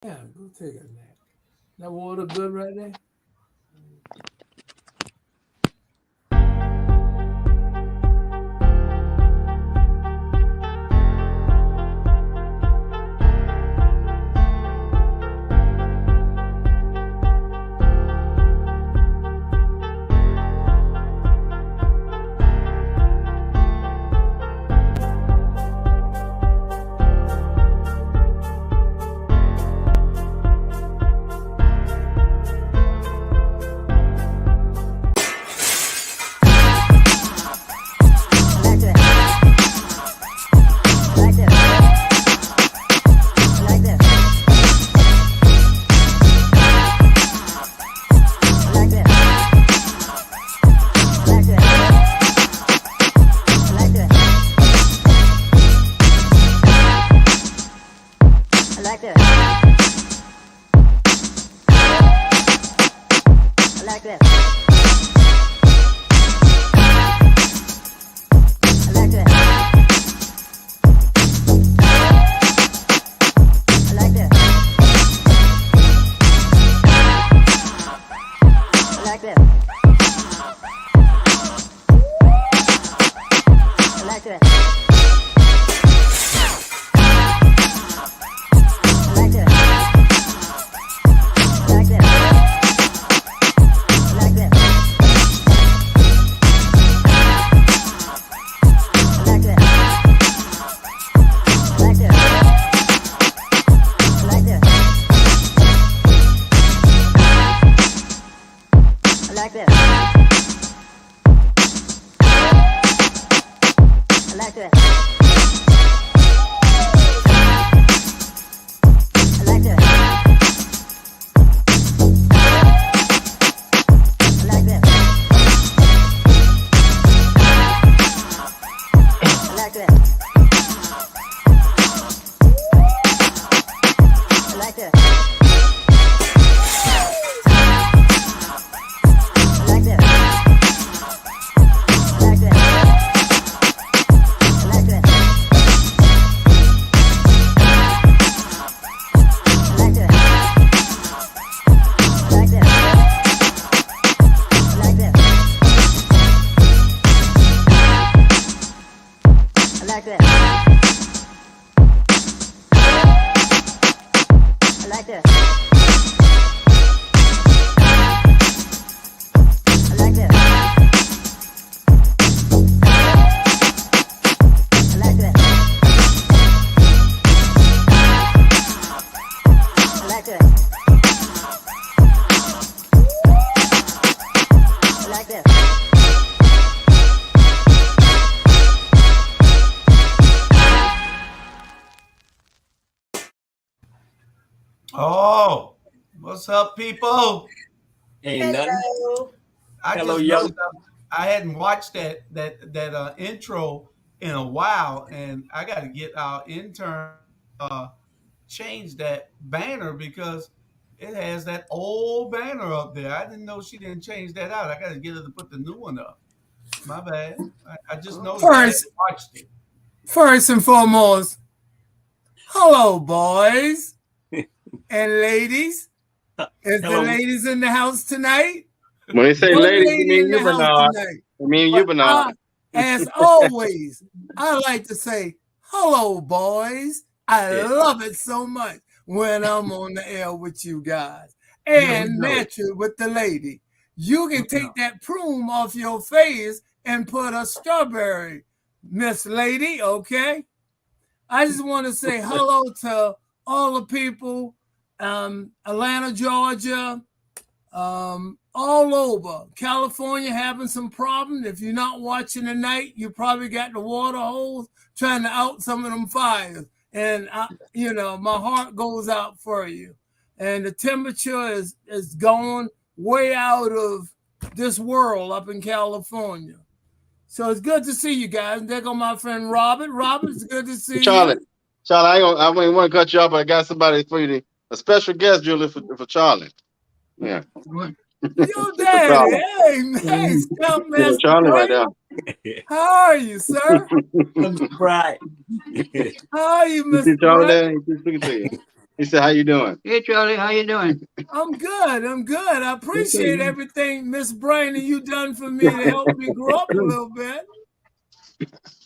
Yeah, go take a nap. That water good right there? Oh, what's up, people? Ain't nothing. Hello. I Hello, just young. noticed I hadn't watched that intro in a while, and I got to get our intern change that banner because it has that old banner up there. I didn't know she didn't change that out. I got to get her to put the new one up. My bad. I just noticed. I hadn't First, watched it. first and foremost, hello, boys and ladies. Is the Hello. ladies in the house tonight? When they say One ladies, you lady mean in you, the house Bernard. tonight. I mean you, But Bernard. as always, I like to say, hello, boys. I Yeah. love it so much when I'm on the air with you guys. Yeah, we And know. naturally with the lady. You We can know. take that plume off your face and put a strawberry, Miss Lady, okay? I just want to say hello to all the people, Atlanta, Georgia, all over. California having some problems. If you're not watching tonight, you probably got the water hose trying to out some of them fires. And my heart goes out for you. And the temperature is going way out of this world up in California. So it's good to see you guys. There go my friend Robert. Robert, it's good to see Charlie. you. Charlie, I ain't want to cut you off, but I got somebody for you, a special guest, Julie, for Charlie. Yeah. Yo, For daddy. Charlie. Hey, man, Yeah, for Scoutmaster Charlie right Frank. there. How are you, sir? I'm right. How are you, You see Mr. Charlie Frank? there? He's speaking to you. He said, "How you doing?" Hey, Charlie, how you doing? I'm good. I'm good. I appreciate everything, Miss Brainy, you done for me to help me grow up a little bit.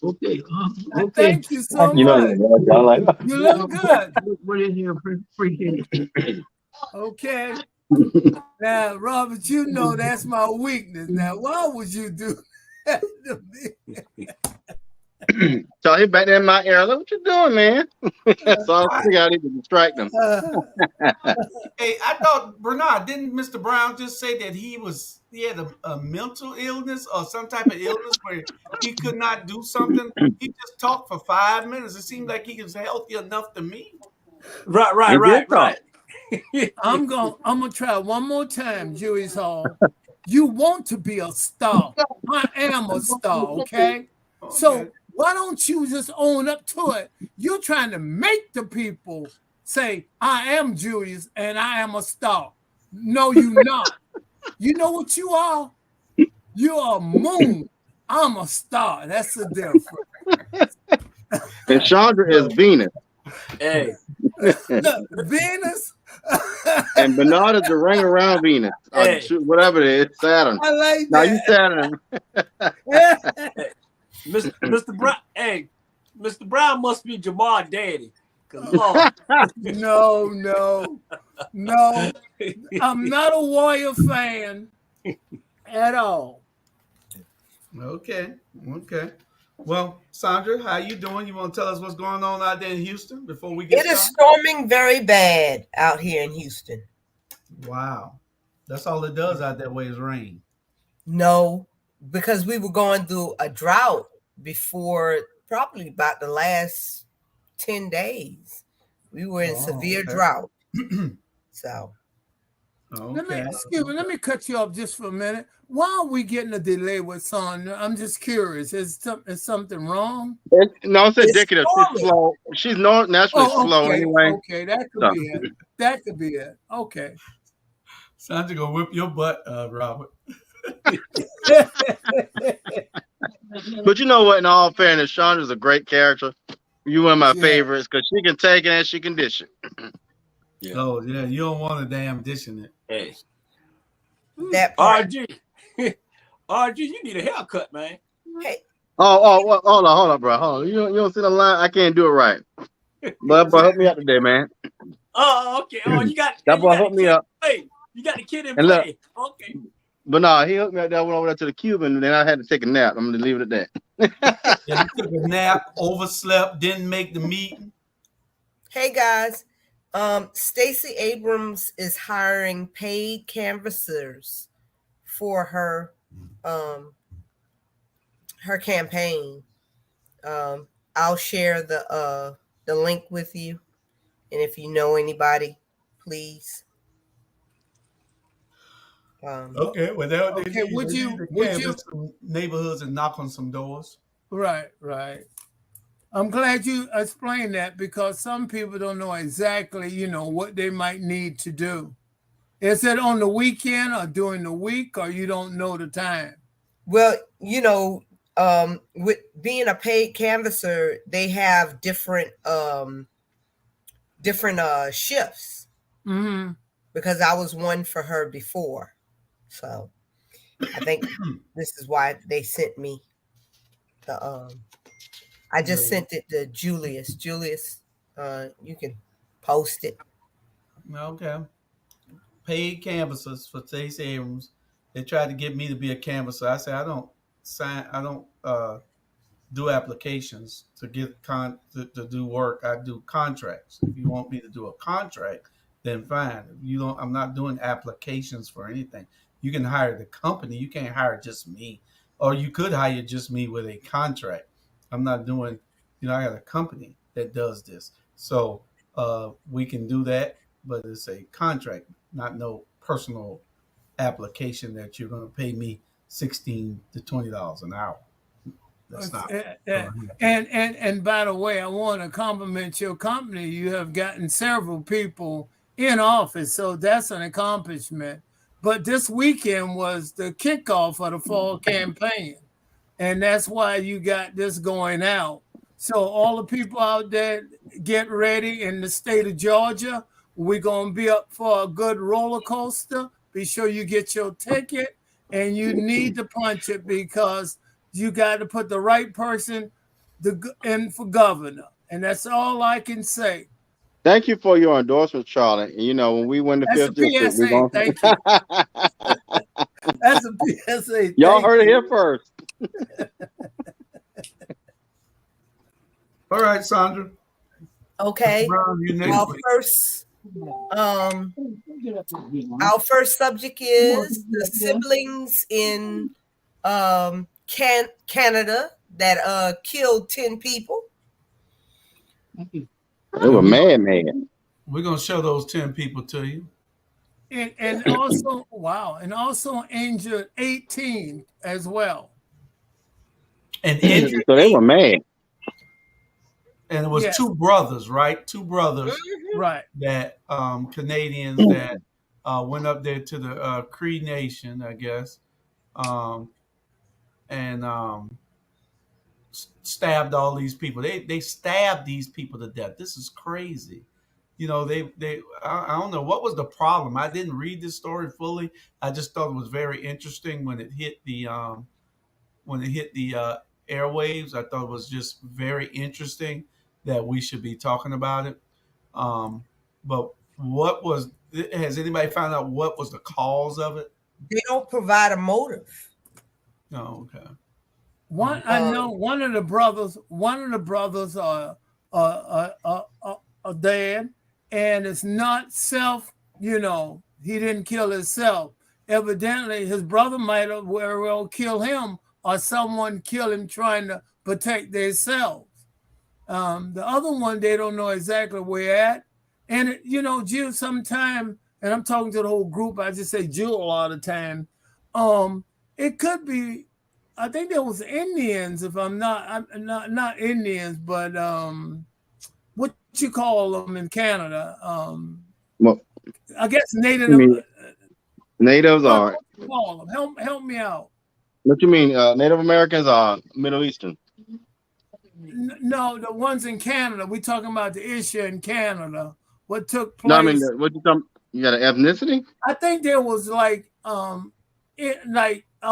Okay. I Okay. thank you so You know, much. You look good. What is your appreciation? Okay. Now, Robert, you know that's my weakness. Now, why would you do that to me? So he back there in my area. Like, what you doing, man? So I figured I need to distract him. Hey, I thought Bernard, didn't Mr. Brown just say that he had a mental illness or some type of illness where he could not do something? He just talked for 5 minutes. It seemed like he was healthy enough to me. Right. I'm gonna try one more time, Jewish Hall. You want to be a star. I am a star, okay? So why don't you just own up to it? You're trying to make the people say, I am Jewish and I am a star. No, you're not. You know what you are? You are a moon. I'm a star. That's the difference. And Chandra is Venus. Hey. Look, Venus. And Bernard is the ring around Venus. Hey. Whatever it is, Saturn. I like Now that. you Saturn. Mr. Brown, hey, Mr. Brown must be Jamal daddy. No. I'm not a Warrior fan at all. Okay. Well, Sandra, how you doing? You want to tell us what's going on out there in Houston before we get started? It is storming very bad out here in Houston. Wow. That's all it does out that way is rain. No, because we were going through a drought before probably about the last 10 days. We were in severe drought. So. Okay. Let me cut you off just for a minute. Why are we getting a delay with Sandra? I'm just curious. Is something wrong? No, it's indicative. She's slow. She's naturally slow anyway. Okay, that could be it. That could be it. Okay. Sandra gonna whip your butt, Robert. But you know what? In all fairness, Chandra's a great character. You one of my favorites because she can take it and she can dish it. Yeah. Oh yeah, you don't want a damn dishing it. Hey. That part. RG, you need a haircut, man. Hey. Oh, hold on, bro. Hold on. You don't see the line? I can't do it right. But help me out today, man. Oh, okay. Oh, you got that boy hooked me up. Play. You got the kid in and play. Look, okay. But no, he hooked me up there. I went over there to the Cuban, and then I had to take a nap. I'm gonna leave it at that. Yeah, you took a nap, overslept, didn't make the meeting. Hey guys. Stacey Abrams is hiring paid canvassers for her campaign. I'll share the link with you, and if you know anybody, please. Okay. Well, would you some neighborhoods and knock on some doors? Right. I'm glad you explained that because some people don't know exactly, what they might need to do. Is it on the weekend or during the week, or you don't know the time? Well, with being a paid canvasser, they have different shifts. Mm-hmm. Because I was one for her before, so I think this is why they sent me the. I just sent it to Julius. Julius, you can post it. Okay. Paid canvassers for Stacey Abrams. They tried to get me to be a canvasser. I said I don't do applications to get to do work. I do contracts. If you want me to do a contract, then fine. I'm not doing applications for anything. You can hire the company. You can't hire just me. Or you could hire just me with a contract. I'm not doing, I got a company that does this. So we can do that, but it's a contract, not no personal application that you're going to pay me $16 to $20 an hour. That's not. And by the way, I want to compliment your company. You have gotten several people in office, so that's an accomplishment. But this weekend was the kickoff of the fall campaign, and that's why you got this going out. So all the people out there, get ready in the state of Georgia. We're going to be up for a good roller coaster. Be sure you get your ticket, and you need to punch it because you got to put the right person in for governor. And that's all I can say. Thank you for your endorsement, Charlie. And, you know, when we win the That's a fifth district, we're PSA. going Thank you. That's a PSA. Y'all Thank heard it you. here first. All right, Sandra. Okay. Brown, you next Our week. first subject is the siblings in Canada that killed 10 people. They were mad. We're gonna show those 10 people to you. And also, wow, and also injured 18 as well. And injured, So they were mad. and it was Yes. two brothers, right? Two brothers Right. that Canadians that went up there to the Cree Nation, I guess, and stabbed all these people. They stabbed these people to death. This is crazy. You know, I don't know what was the problem. I didn't read this story fully. I just thought it was very interesting when it hit the airwaves. I thought it was just very interesting that we should be talking about it. But has anybody found out what was the cause of it? They don't provide a motive. Oh, okay. I know one of the brothers are dead, and it's not self. You know, he didn't kill himself. Evidently, his brother might have well kill him, or someone kill him trying to protect themselves. The other one, they don't know exactly where at. And, Jill, sometime, and I'm talking to the whole group, I just say Jill all the time. It could be, I think there was Indians, if I'm not Indians, but what you call them in Canada? Well, I guess Native. Natives are. What you call them? Help me out. What you mean? Native Americans are Middle Eastern. No, the ones in Canada. We're talking about the issue in Canada. What took place? No, I mean, what you got an ethnicity? I think there was like I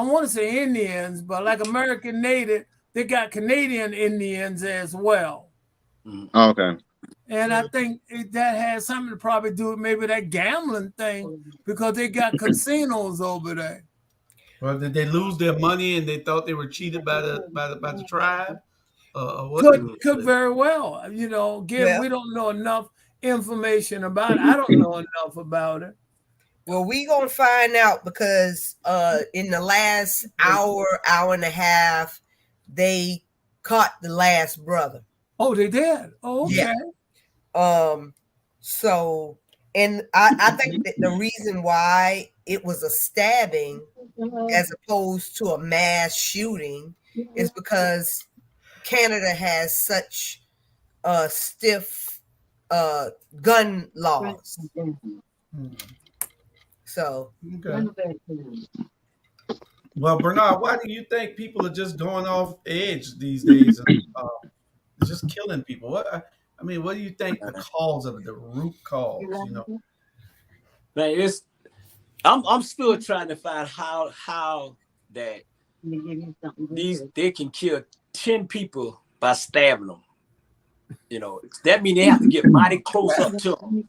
want to say Indians, but like American Native, they got Canadian Indians as well. Oh, okay. And I think that has something to probably do with maybe that gambling thing because they got casinos over there. Well, did they lose their money and they thought they were cheated by the tribe? Could very well. We don't know enough information about it. I don't know enough about it. Well, we gonna find out because in the last hour and a half, they caught the last brother. Oh, they did. Oh, okay. Yeah. So, and I think that the reason why it was a stabbing as opposed to a mass shooting is because Canada has such stiff gun laws. So, okay. Well, Bernard, why do you think people are just going off edge these days and just killing people? What do you think the cause of it, the root cause? Man, I'm still trying to find how that they can kill 10 people by stabbing them. That means they have to get mighty close up to them.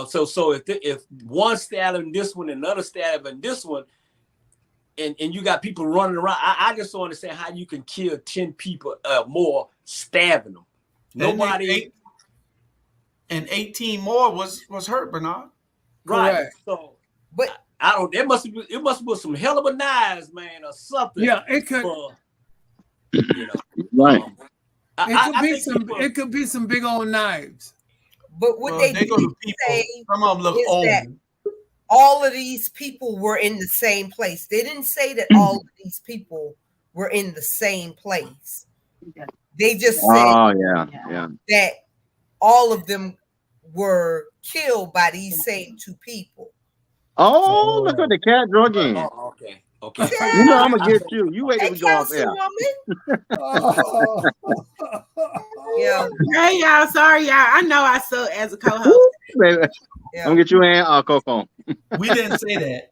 So if one stabbing this one, another stabbing this one, and you got people running around, I just don't understand how you can kill 10 people more stabbing them. Nobody. And 18 more was hurt, Bernard. Right. Correct. So, but I don't. It must be some hell of a knives, man, or something. Yeah, it could. Right. It could be some big old knives. But what they did say some of them look old. That all of these people were in the same place. They didn't say that all of these people were in the same place. They just said that all of them were killed by these same two people. Oh, look at the cat drug game. Oh, okay. Okay. You know I'm gonna get you. You wait till Hey, we go off air. Councilwoman. Yeah, Hey y'all, sorry y'all. I know I suck as a co-host. Woo, baby. I'm yeah. gonna get you in Coco. We didn't say that.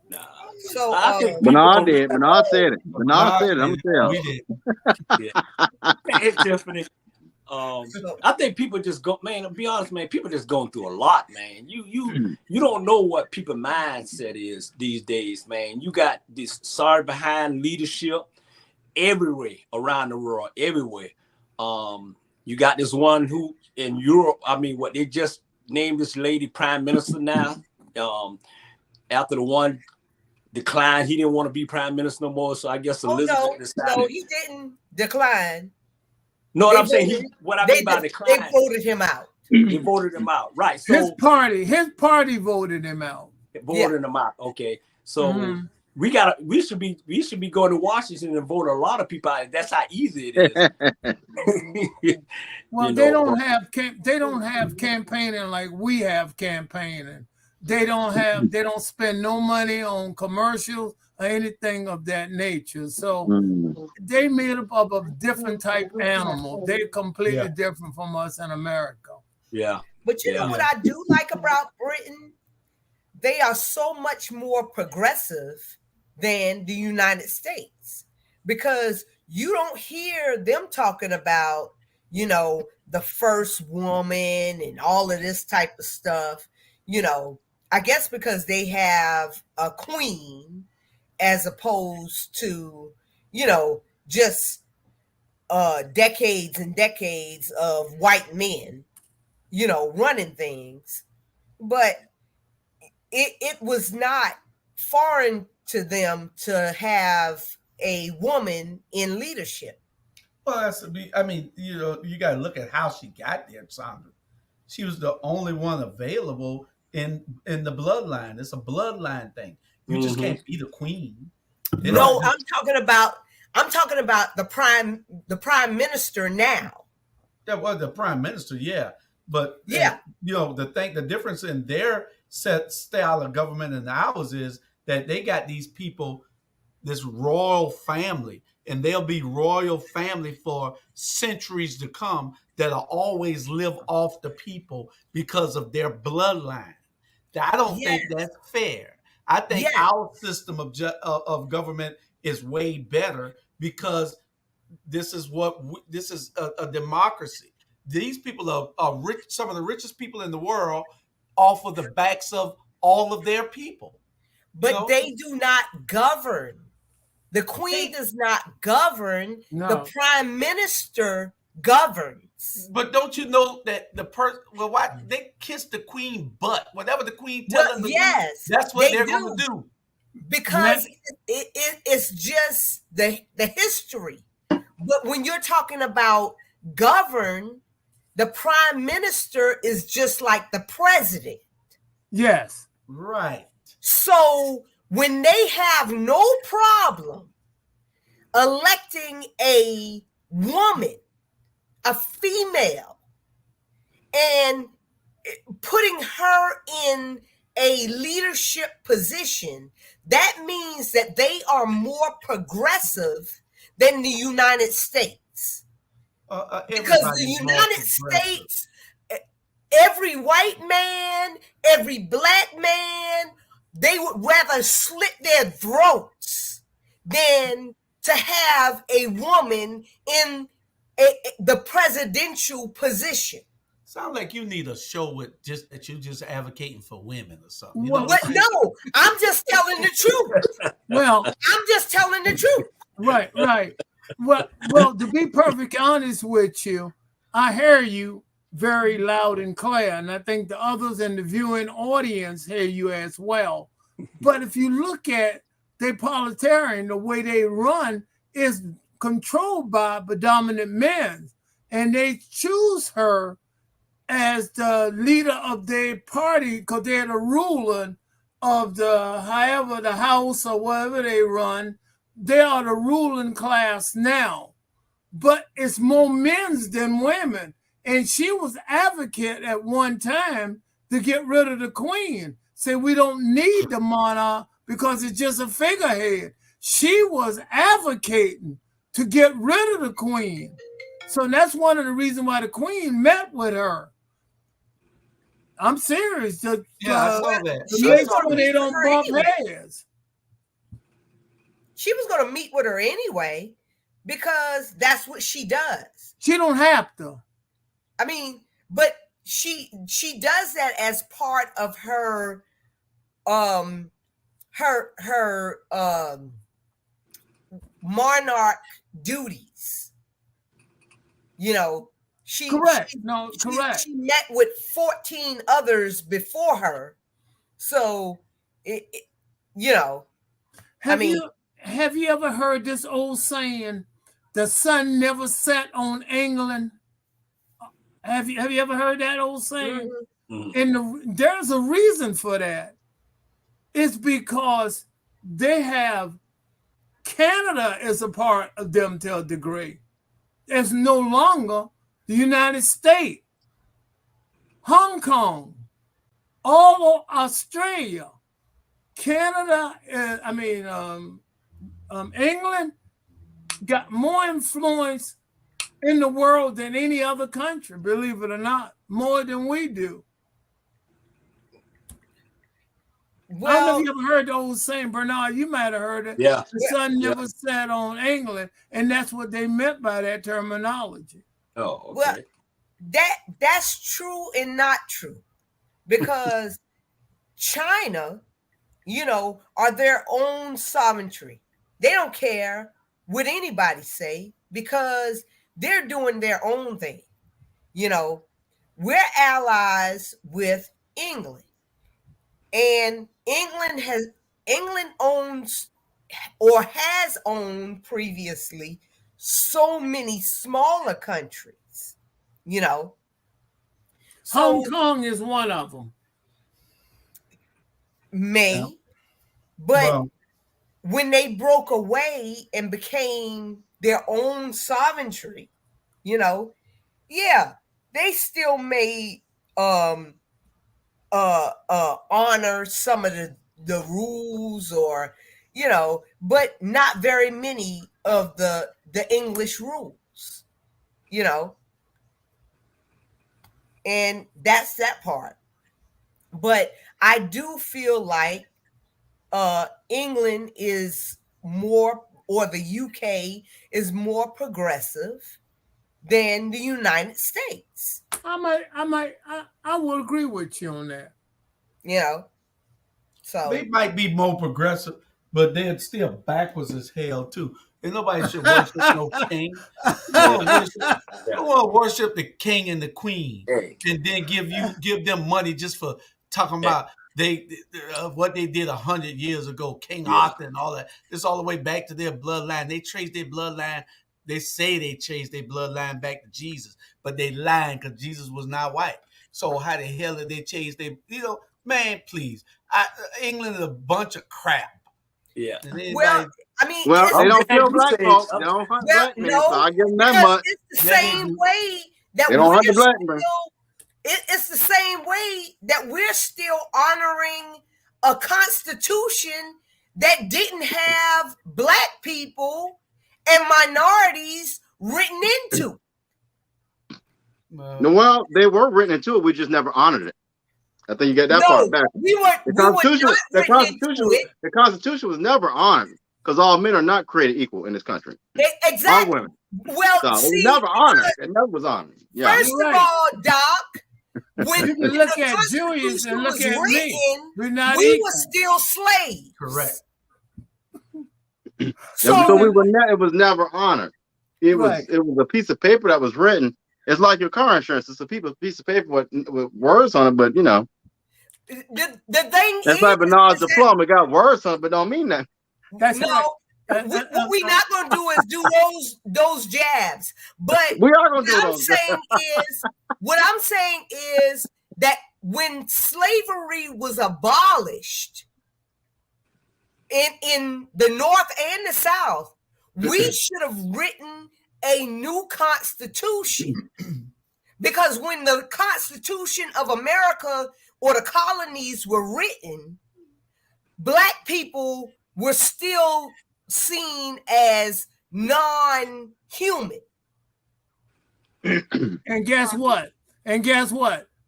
Nah. So, I think people Bernard did. Bernard said it. Bernard said it. I'm did. gonna tell. We did. it's Tiffany. I think people just go, man, to be honest, man, people just going through a lot, man. You don't know what people's mindset is these days, man. You got this sorry behind leadership everywhere around the world, everywhere. You got this one who in Europe, I mean, what they just named this lady prime minister now. After the one declined, he didn't want to be prime minister no more. So I guess Elizabeth decided. No, he didn't decline. No, what I'm saying, what I mean by decline, they voted him out. They voted him out, right? So his party voted him out. Voted him out. Okay, so we should be going to Washington and vote a lot of people out. That's how easy it is. Well, they don't have campaigning like we have campaigning. They don't spend no money on commercials or anything of that nature. So they made up of a different type animal. They're completely different from us in America. Yeah. But you know what I do like about Britain? They are so much more progressive than the United States, because you don't hear them talking about, you know, the first woman and all of this type of stuff. You know, I guess because they have a queen as opposed to, you know, just decades and decades of white men, you know, running things. But it was not foreign to them to have a woman in leadership. Well, I mean, you know, you got to look at how she got there, Sandra. She was the only one available in the bloodline. It's a bloodline thing. You just can't be the queen. No, I'm talking about the prime minister now. Yeah, well, the prime minister, yeah. But yeah, you know, the difference in their style of government and ours is that they got these people, this royal family, and they'll be royal family for centuries to come, that'll always live off the people because of their bloodline. I don't think that's fair. I think our system of government is way better, because this is a democracy. These people are rich, some of the richest people in the world, off of the backs of all of their people. But they do not govern. The queen does not govern. No. The prime minister governs. But don't you know that why they kiss the queen butt? Whatever the queen tells them to do, that's what they're going to do. Because it's just the history. But when you're talking about govern, the prime minister is just like the president. Yes. Right. So when they have no problem electing a woman, a female, and putting her in a leadership position, that means that they are more progressive than the United States. Because the United States, every white man, every black man, they would rather slit their throats than to have a woman in the presidential position. Sound like you need a show with that you just advocating for women or something. No, I'm just telling the truth. Well, I'm just telling the truth. Right. Well, to be perfectly honest with you, I hear you very loud and clear, and I think the others in the viewing audience hear you as well. But if you look at the politician, the way they run is controlled by predominant men, and they choose her as the leader of their party because they're the ruler of the house or whatever they run. They are the ruling class now, but it's more men than women. And she was advocate at one time to get rid of the queen. Say we don't need the monarch because it's just a figurehead. She was advocating to get rid of the queen. So that's one of the reasons why the queen met with her. I'm serious. I saw that. To make sure they don't bump heads. She was going to meet with her anyway because that's what she does. She don't have to. I mean, but she does that as part of her monarch duties. You know, correct. She met with 14 others before her. So you know, have you ever heard this old saying, the sun never set on England? Have you ever heard that old saying? Mm-hmm. And there's a reason for that. It's because they have Canada is a part of them to a degree. It's no longer the United States, Hong Kong, all of Australia, Canada. England got more influence in the world than any other country, believe it or not, more than we do. Well, I don't know if you ever heard the old saying, Bernard, you might have heard it. Yeah. The sun never set on England, and that's what they meant by that terminology. Oh, okay. Well, that's true and not true, because China, you know, are their own sovereignty. They don't care what anybody say because they're doing their own thing. You know, we're allies with England. And England owns or has owned previously so many smaller countries, you know. So, Hong Kong is one of them. But when they broke away and became their own sovereignty, you know, yeah, they still made honor some of the rules, or, you know, but not very many of the English rules, you know. And that's that part. But I do feel like England is more, or the UK is more progressive than the United States. I would agree with you on that. You know, so they might be more progressive, but they're still backwards as hell too. And nobody should worship no king. You want to worship the king and the queen, and then give them money just for talking about what they did 100 years ago, King Arthur and all that. It's all the way back to their bloodline. They trace their bloodline. They say they changed their bloodline back to Jesus, but they lying because Jesus was not white. So how the hell did they change their, man, please. England is a bunch of crap. Yeah. Well, I mean, they don't kill black folks. They don't hunt black men, so I give them that much. It's the same way that they don't hunt the black men. It's the same way that we're still honoring a constitution that didn't have black people and minorities written into. Well, they were written into it. We just never honored it. I think you get that part back. The Constitution was never honored because all men are not created equal in this country. Exactly. All women. Well, so it was never honored. It never was honored. Yeah. First of all, Doc, when you can look at Julius and look at me. We were still slaves. Correct. So it was never honored. It was a piece of paper that was written. It's like your car insurance. It's a piece of paper with words on it, but you know. The thing that's like Bernard's diploma. It got words on it, but don't mean that. That's what we're not going to do is do those jabs. But we are going to do those. What I'm saying is that when slavery was abolished in the North and the South, we should have written a new constitution, because when the Constitution of America or the colonies were written, Black people were still seen as non-human. And guess what?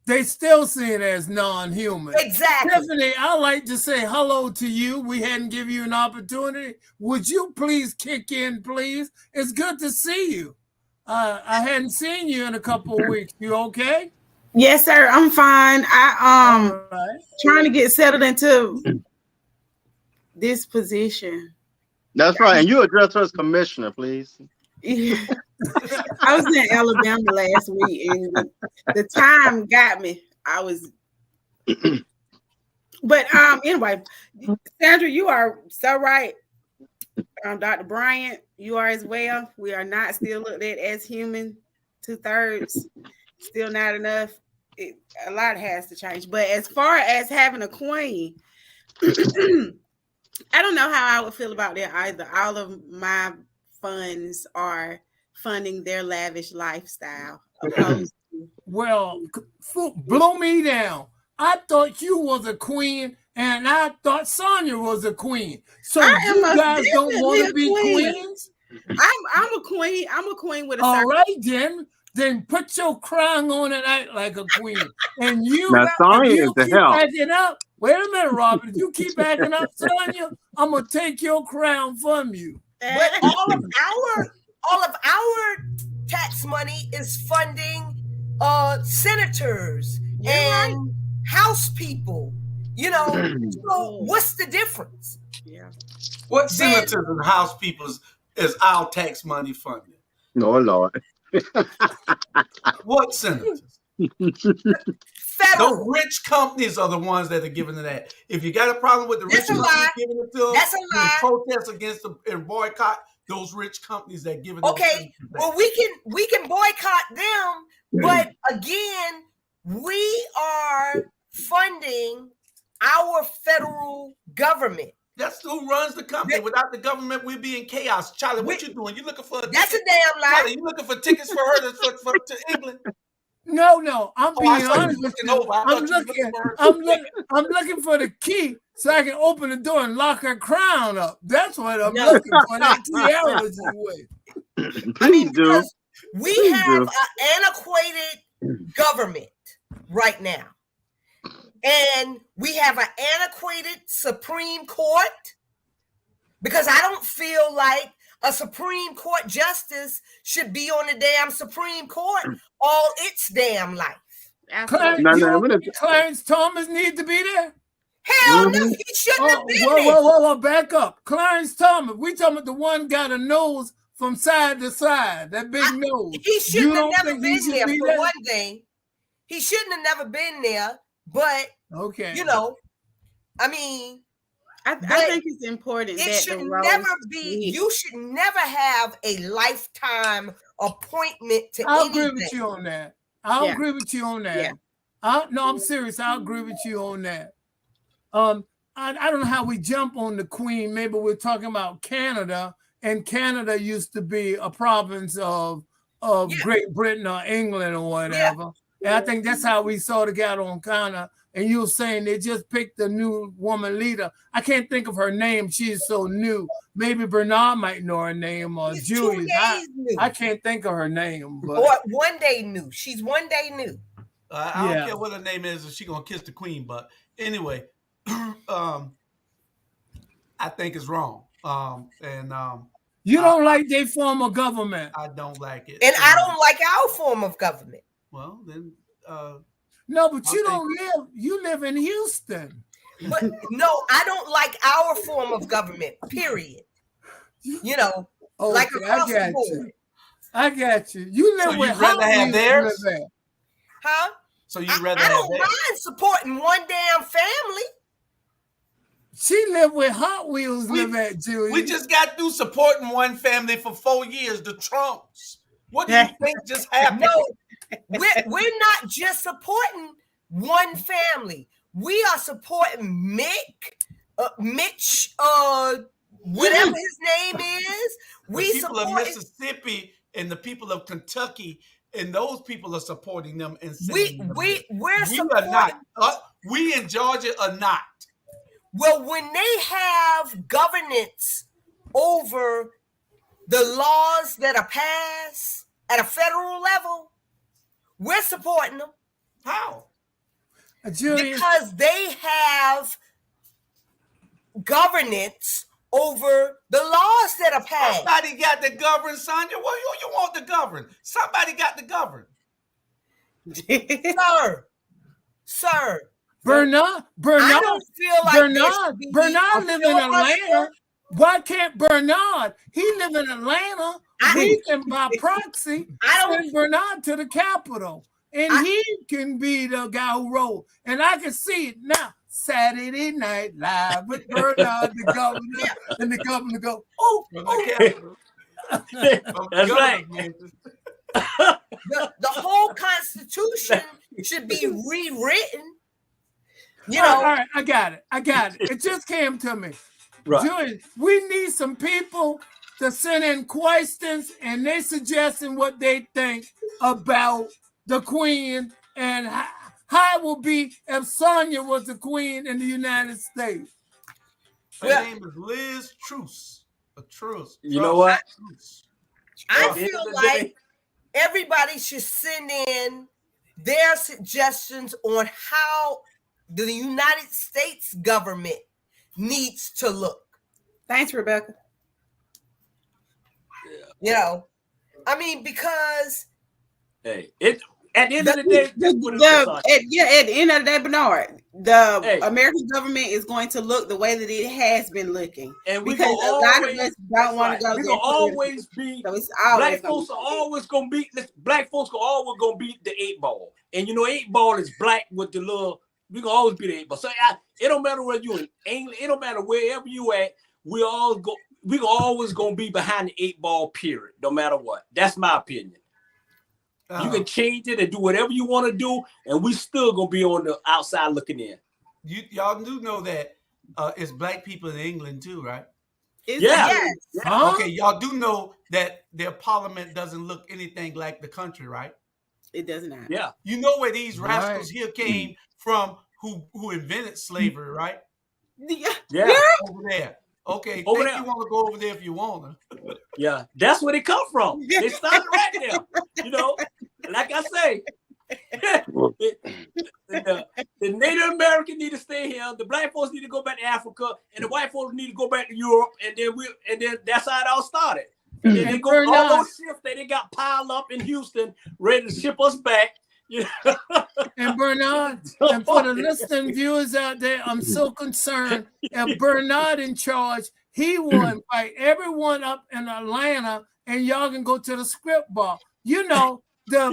They still seen it as non-human. Exactly. Tiffany, I'd like to say hello to you. We hadn't given you an opportunity. Would you please kick in, please? It's good to see you. I hadn't seen you in a couple of weeks. You okay? Yes, sir. I'm fine. Trying to get settled into this position. That's right. And you address her as commissioner, please. I was in Alabama last week, and the time got me. But anyway, Sandra, you are so right. Dr. Bryant, you are as well. We are not still looked at as human. 2/3, still not enough. A lot has to change. But as far as having a queen, I don't know how I would feel about that either. All of my funds are funding their lavish lifestyle. Well, blow me down. I thought you was a queen, and I thought Sonia was a queen. So you guys don't want to be queens? I'm a queen. I'm a queen with a all right, then put your crown on and act like a queen. And you keep acting up. Wait a minute, Robert. If you keep acting up, Sonia, I'm gonna take your crown from you. But all of our tax money is funding senators and House people. So what's the difference? Yeah. What senators and House people is our tax money funding? No, Lord. What senators? Federal. Those rich companies are the ones that are giving it that. If you got a problem with the rich companies giving it to them, that's a lie. Protest against them and boycott those rich companies that give it. Okay, well we can boycott them, but again, we are funding our federal government. That's who runs the company. Without the government, we'd be in chaos. Charlie, what you doing? You looking for that's a damn lie. Charlie, you looking for tickets for her to England? No. I'm being honest with you. I'm looking for the key so I can open the door and lock her crown up. That's what I'm looking for. That tiara is away. Because we have an antiquated government right now. And we have an antiquated Supreme Court, because I don't feel like a Supreme Court justice should be on the damn Supreme Court all its damn life. Clarence Thomas need to be there? Hell no, he shouldn't have been there. Whoa, back up. Clarence Thomas, we talking about the one got a nose from side to side, that big nose. He shouldn't have never been there, for one thing. He shouldn't have never been there. But okay, I mean, I think it's important. It should never be. You should never have a lifetime appointment to. I'll agree with you on that. Yeah. No, I'm serious. I'll agree with you on that. I don't know how we jump on the Queen. Maybe we're talking about Canada, and Canada used to be a province of Great Britain or England or whatever. Yeah. And I think that's how we sort of got on Ghana. And you were saying they just picked a new woman leader. I can't think of her name. She's so new. Maybe Bernard might know her name or Julius. I can't think of her name. But one day new. She's one day new. I don't care what her name is if she's going to kiss the Queen. But anyway, I think it's wrong. You don't like their form of government. I don't like it. And I don't like our form of government. Well, then. No, but you live in Houston. But no, I don't like our form of government, period. Like across the board. I got you. You live with rather have theirs? Huh? So you rather have I don't mind supporting one damn family. She lived with Hot Wheels live at, Julie. We just got through supporting one family for 4 years, the Trumps. What do you think just happened? No, we're not just supporting one family. We are supporting Mitch, whatever his name is. The people of Mississippi and the people of Kentucky, and those people are supporting them. And we're supporting. Are not. We in Georgia are not. Well, when they have governance over the laws that are passed at a federal level, we're supporting them. How? Julius, Because they have governance over the laws that are passed. Somebody got to govern, Sonia. Well, you want to govern. Somebody got to govern. Sir. Bernard, I don't feel like Bernard live in Atlanta. Why can't Bernard? He live in Atlanta. We can by proxy send Bernard to the Capitol, and he can be the guy who wrote. And I can see it now. Saturday Night Live with Bernard, the governor, and the governor go, That's right. The whole Constitution should be rewritten. You all know. right, I got it. It just came to me. Right. Julius, we need some people to send in questions, and they suggesting what they think about the Queen and how it will be if Sonia was the Queen in the United States. Her name is Liz Truss. You know what? I feel like everybody should send in their suggestions on how the United States government needs to look. Thanks, Rebecca. You know, I mean, because at the end of the day, at the end of the day, Bernard, the American government is going to look the way that it has been looking, and because a lot of us don't want to go. We're gonna always be. So it's black folks are always gonna beat. Black folks are always gonna beat the 8-ball, and 8-ball is black with the little. We can always be the 8-ball. So it don't matter where you in England. It don't matter wherever you at. We always gonna be behind the 8-ball. Period. No matter what. That's my opinion. You can change it and do whatever you want to do, and we still gonna be on the outside looking in. Y'all do know that it's black people in England too, right? Yes. Okay, y'all do know that their parliament doesn't look anything like the country, right? It does not. Yeah. You know where these rascals here came from who invented slavery, right? Yeah. Over there. Okay, over think there. you want to go over there if you want to. Yeah, that's where they come from. They started right there. Like I say, the Native American need to stay here. The black folks need to go back to Africa, and the white folks need to go back to Europe. And then that's how it all started. And then they go all those ships that they got piled up in Houston, ready to ship us back. And Bernard, and for the listening viewers out there, I'm so concerned. If Bernard in charge, he will invite everyone up in Atlanta, and y'all can go to the script bar, to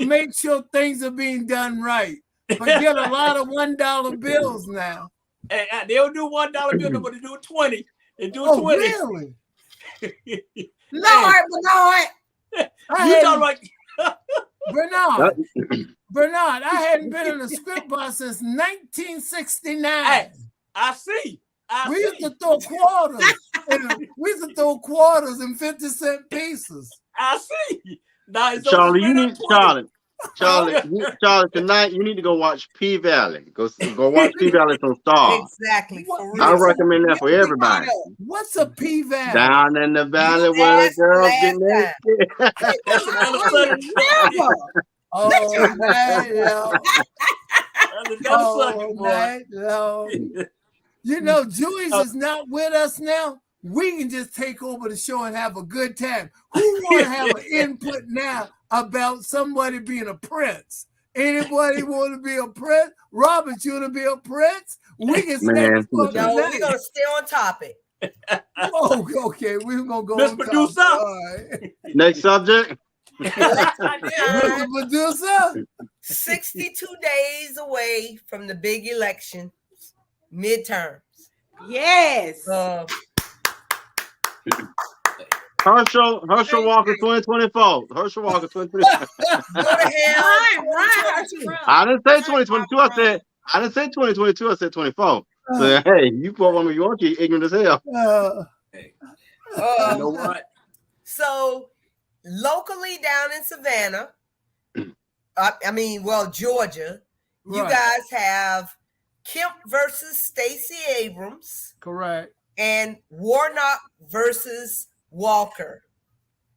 make sure things are being done right. But get a lot of $1 bills now. And they'll do $1 bill, but they do 20. They do 20. Really? Lord, Bernard, I hadn't been in the script bar since 1969. I see. We used to throw quarters and 50-cent pieces. I see. Now, Charlie, tonight you need to go watch P-Valley. Go watch P-Valley from Star. Exactly. I recommend that for everybody. What's a P-Valley? Down in the valley where the girls getting naked. That's another subject. Julius is not with us now. We can just take over the show and have a good time. Who want to have an input now about somebody being a prince? Anybody want to be a prince? Robert, you want to be a prince? We can stay. No, we're gonna stay on topic. Okay, we're gonna go. Mr. Producer. Right. Next subject. Mr. Producer. 62 days away from the big election, midterms. Yes. Herschel Walker 2024. Herschel Walker 2024. I didn't say 2022. I didn't say 2022. I said 24. So hey, you put one you want, you ignorant as hell. You know what? So locally down in Savannah, Georgia, you guys have Kemp versus Stacey Abrams. Correct. And Warnock versus Walker.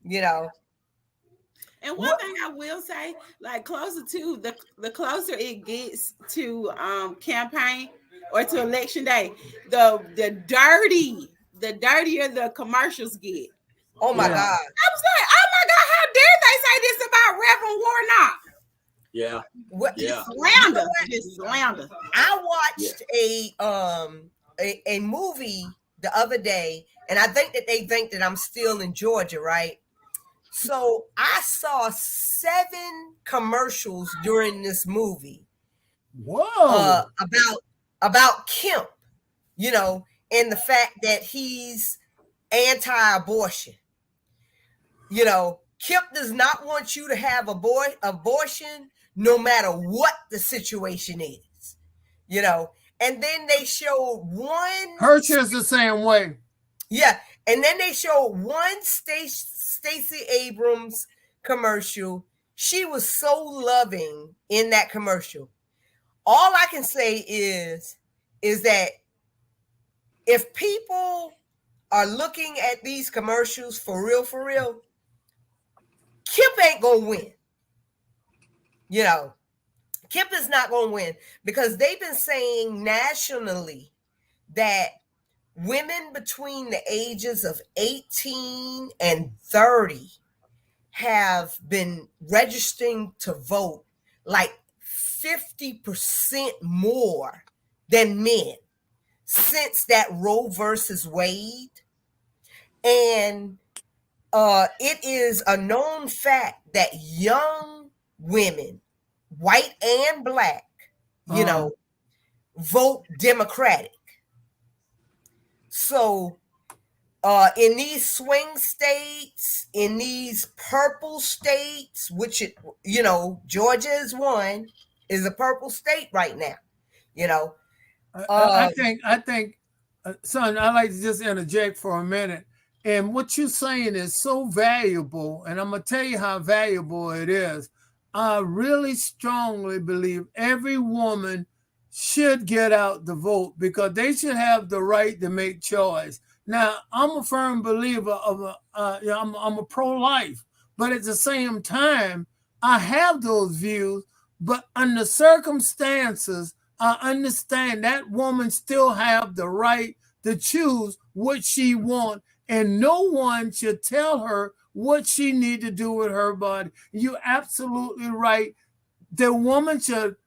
You know. And one thing I will say, like closer to the closer it gets to campaign or to election day, the dirtier the commercials get. Oh my God. I was like, oh my God, how dare they say this about Reverend Warnock? Yeah. Slander. Just slander. I watched a movie the other day, and I think that they think that I'm still in Georgia, right? So I saw 7 commercials during this movie. Whoa! About Kemp, you know, and the fact that he's anti-abortion. You know, Kemp does not want you to have abortion no matter what the situation is. You know, and then they showed one. Hirsch is the same way. Yeah, and then they showed one Stacey Abrams commercial. She was so loving in that commercial. All I can say is that if people are looking at these commercials for real, Kemp ain't gonna win. You know, Kemp is not gonna win because they've been saying nationally that women between the ages of 18 and 30 have been registering to vote like 50% more than men since that Roe versus Wade. And it is a known fact that young women, white and black, you know, vote Democratic. So in these swing states, in these purple states, which, you know, Georgia is one, is a purple state right now, you know. I think, son, I'd like to just interject for a minute. And what you're saying is so valuable, and I'm going to tell you how valuable it is. I really strongly believe every woman should get out the vote because they should have the right to make choice. Now, I'm a firm believer of I'm a pro-life, but at the same time, I have those views, but under circumstances, I understand that woman still have the right to choose what she wants, and no one should tell her what she need to do with her body. You're absolutely right. The woman should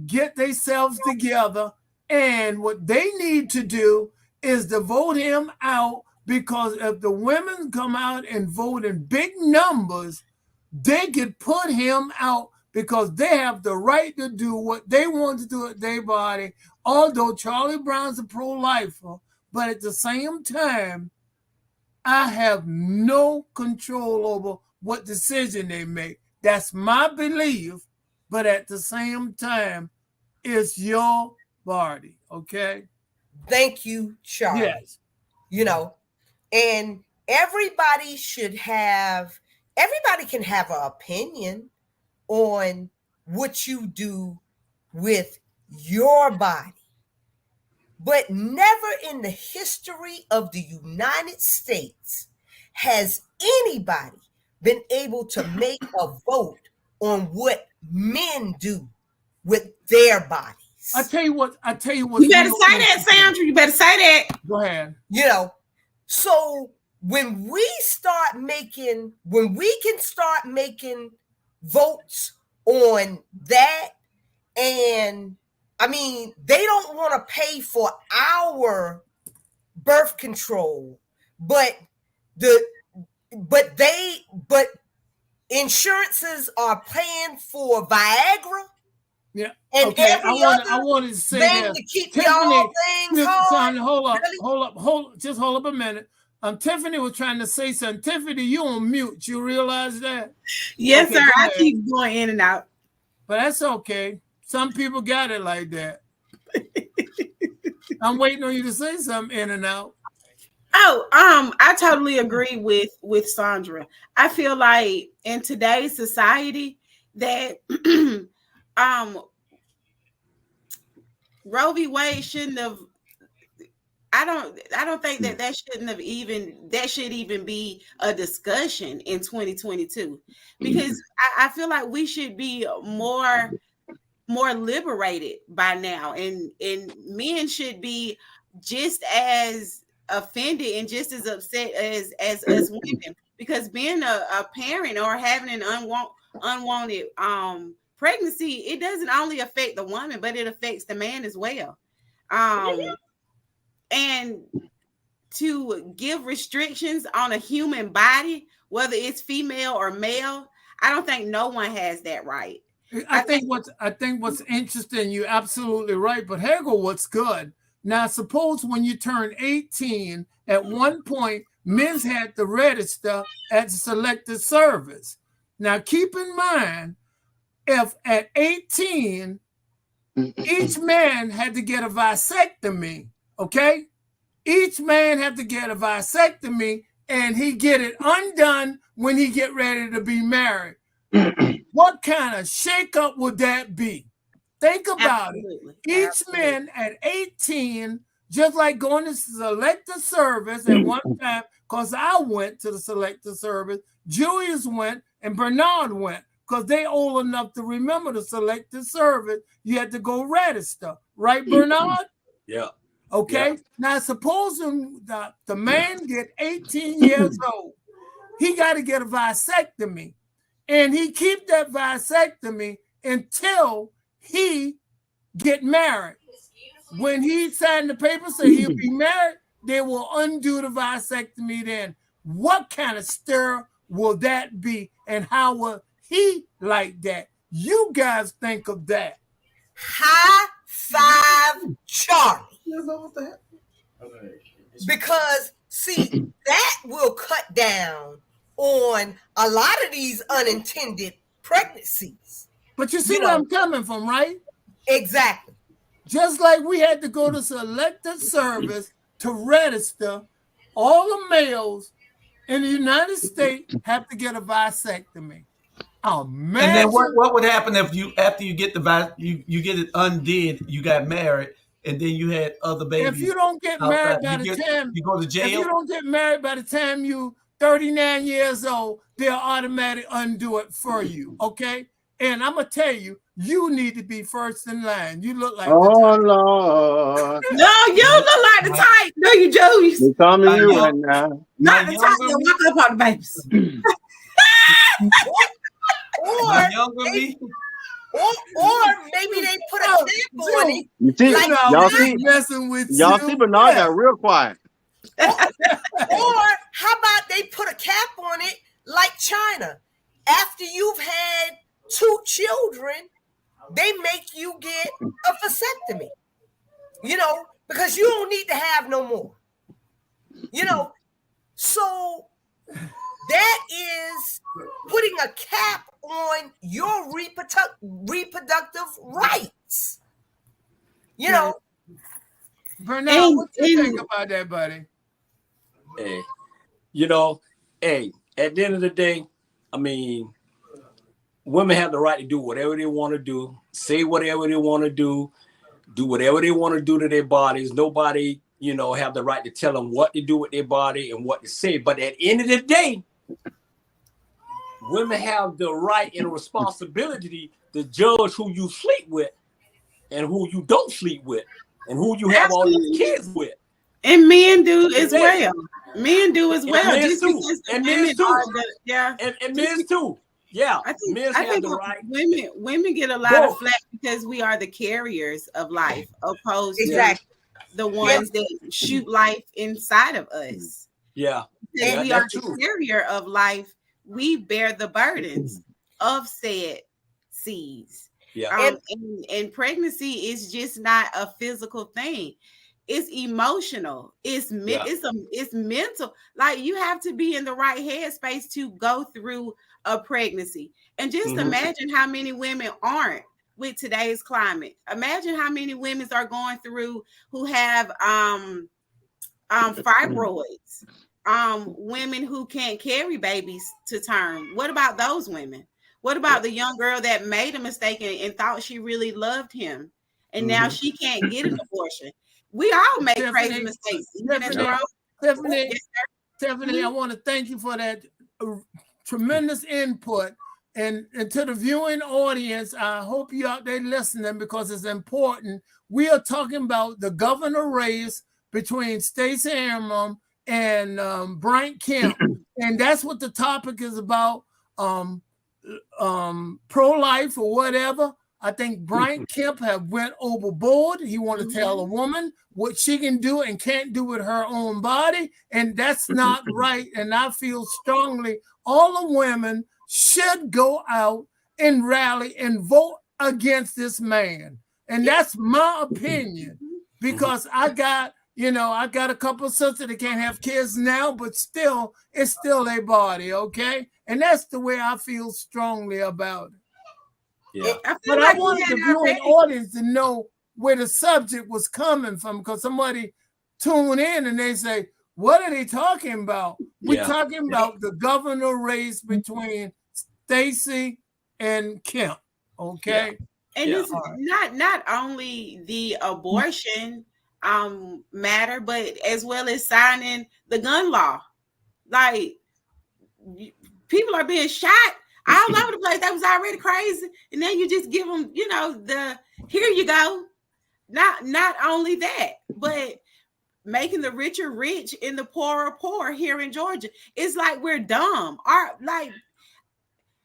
get themselves together, and what they need to do is to vote him out, because if the women come out and vote in big numbers, they could put him out because they have the right to do what they want to do with their body. Although Charlie Brown's a pro-lifer, but at the same time, I have no control over what decision they make. That's my belief, but at the same time, it's your body, okay? Thank you, Charlie. Yes. You know, and everybody can have an opinion on what you do with your body. But never in the history of the United States has anybody been able to make a vote on what men do with their bodies. I tell you what. You better say that, Sandra. You better say that. Go ahead. You know, so when we can start making votes on that, and I mean, they don't want to pay for our birth control, but insurances are paying for Viagra. Yeah. And okay. I wanted to say thing that. to keep Tiffany, y'all things hard. hold up, Really? just hold up a minute. Tiffany was trying to say something. Tiffany, you on mute. You realize that? Yes, okay, sir. I keep going in and out. But that's okay. Some people got it like that. I'm waiting on you to say something in and out. Oh, I totally agree with Sandra. I feel like in today's society that Roe v. Wade shouldn't have. I don't think that should even be a discussion in 2022, because I feel like we should be more liberated by now, and men should be just as offended and just as upset as us women, because being a parent or having an unwanted pregnancy, it doesn't only affect the woman, but it affects the man as well. And to give restrictions on a human body, whether it's female or male, I don't think no one has that right. I think what's interesting, you're absolutely right. But Hegel, what's good? Now, suppose when you turn 18, at one point, men had to register at the selected service. Now, keep in mind, if at 18, each man had to get a vasectomy, okay? Each man had to get a vasectomy, and he get it undone when he get ready to be married. What kind of shakeup would that be? Think about Absolutely. It. Each Absolutely. Man at 18, just like going to selective service at one time, because I went to the selective service, Julius went, and Bernard went, because they old enough to remember the selective service. You had to go register, right, Bernard? Yeah. Okay. Yeah. Now, supposing the man get 18 years old, he got to get a vasectomy, and he keep that vasectomy until he get married. When he signed the paper say he'll be married, they will undo the vasectomy then. What kind of stir will that be, and how will he like that? You guys think of that. High five, Charlie. Because, see, that will cut down on a lot of these unintended pregnancies. But you see where I'm coming from, right? Exactly. Just like we had to go to selected service to register, all the males in the United States have to get a vasectomy. Oh man! And then what would happen if after you get you get it undid, you got married, and then you had other babies? If you don't get married by the time you go to jail, if you don't get married by the time you 39 years old, they'll automatically undo it for you. Okay, and I'm gonna tell you, you need to be first in line. You look like Lord. No, you look like the type. No, you Joey's. They call me you right now. Not the type that walk up on the babies. Or maybe they put a cap on it. You see, like, y'all see Bernard got real quiet. Or how about they put a cap on it like China? After you've had 2 children, they make you get a vasectomy. Because you don't need to have no more. So that is putting a cap on your reproductive rights. Bernard, what do you think about that, buddy? Hey, at the end of the day, I mean, women have the right to do whatever they want to do, say whatever they want to do whatever they want to do to their bodies. Nobody, have the right to tell them what to do with their body and what to say. But at the end of the day, women have the right and responsibility to judge who you sleep with and who you don't sleep with and who you have all these kids with. And men do as well. Men do as well. And men too. And men too. Yeah. And men too. Yeah. I think the right. Women get a lot of flack because we are the carriers of life, opposed to the ones that shoot life inside of us. Yeah. And we are the carrier of life. We bear the burdens of said seeds. Yeah. And pregnancy is just not a physical thing. It's emotional. It's mental. Like, you have to be in the right headspace to go through a pregnancy. And just imagine how many women aren't with today's climate. Imagine how many women are going through who have fibroids. Women who can't carry babies to term. What about those women? What about the young girl that made a mistake and thought she really loved him and now she can't get an abortion. We all make crazy mistakes. Stephanie, I want to thank you for that tremendous input. And to the viewing audience, I hope you out there listening because it's important. We are talking about the governor race between Stacey Abrams and Brian Kemp. And that's what the topic is about, pro-life or whatever. I think Brian Kemp have went overboard. He want to tell a woman what she can do and can't do with her own body. And that's not right. And I feel strongly all the women should go out and rally and vote against this man. And that's my opinion, because I got a couple of sisters that can't have kids now, but still, it's still their body, okay? And that's the way I feel strongly about it. Yeah. But I wanted the viewing audience to know where the subject was coming from, because somebody tune in and they say, what are they talking about? We're talking about the governor race between Stacey and Kemp, okay? And it's not only the abortion matter, but as well as signing the gun law. Like, people are being shot all over the place. That was already crazy, and then you just give them, the here you go. Not only that, but making the richer rich and the poorer poor here in Georgia. It's like we're dumb.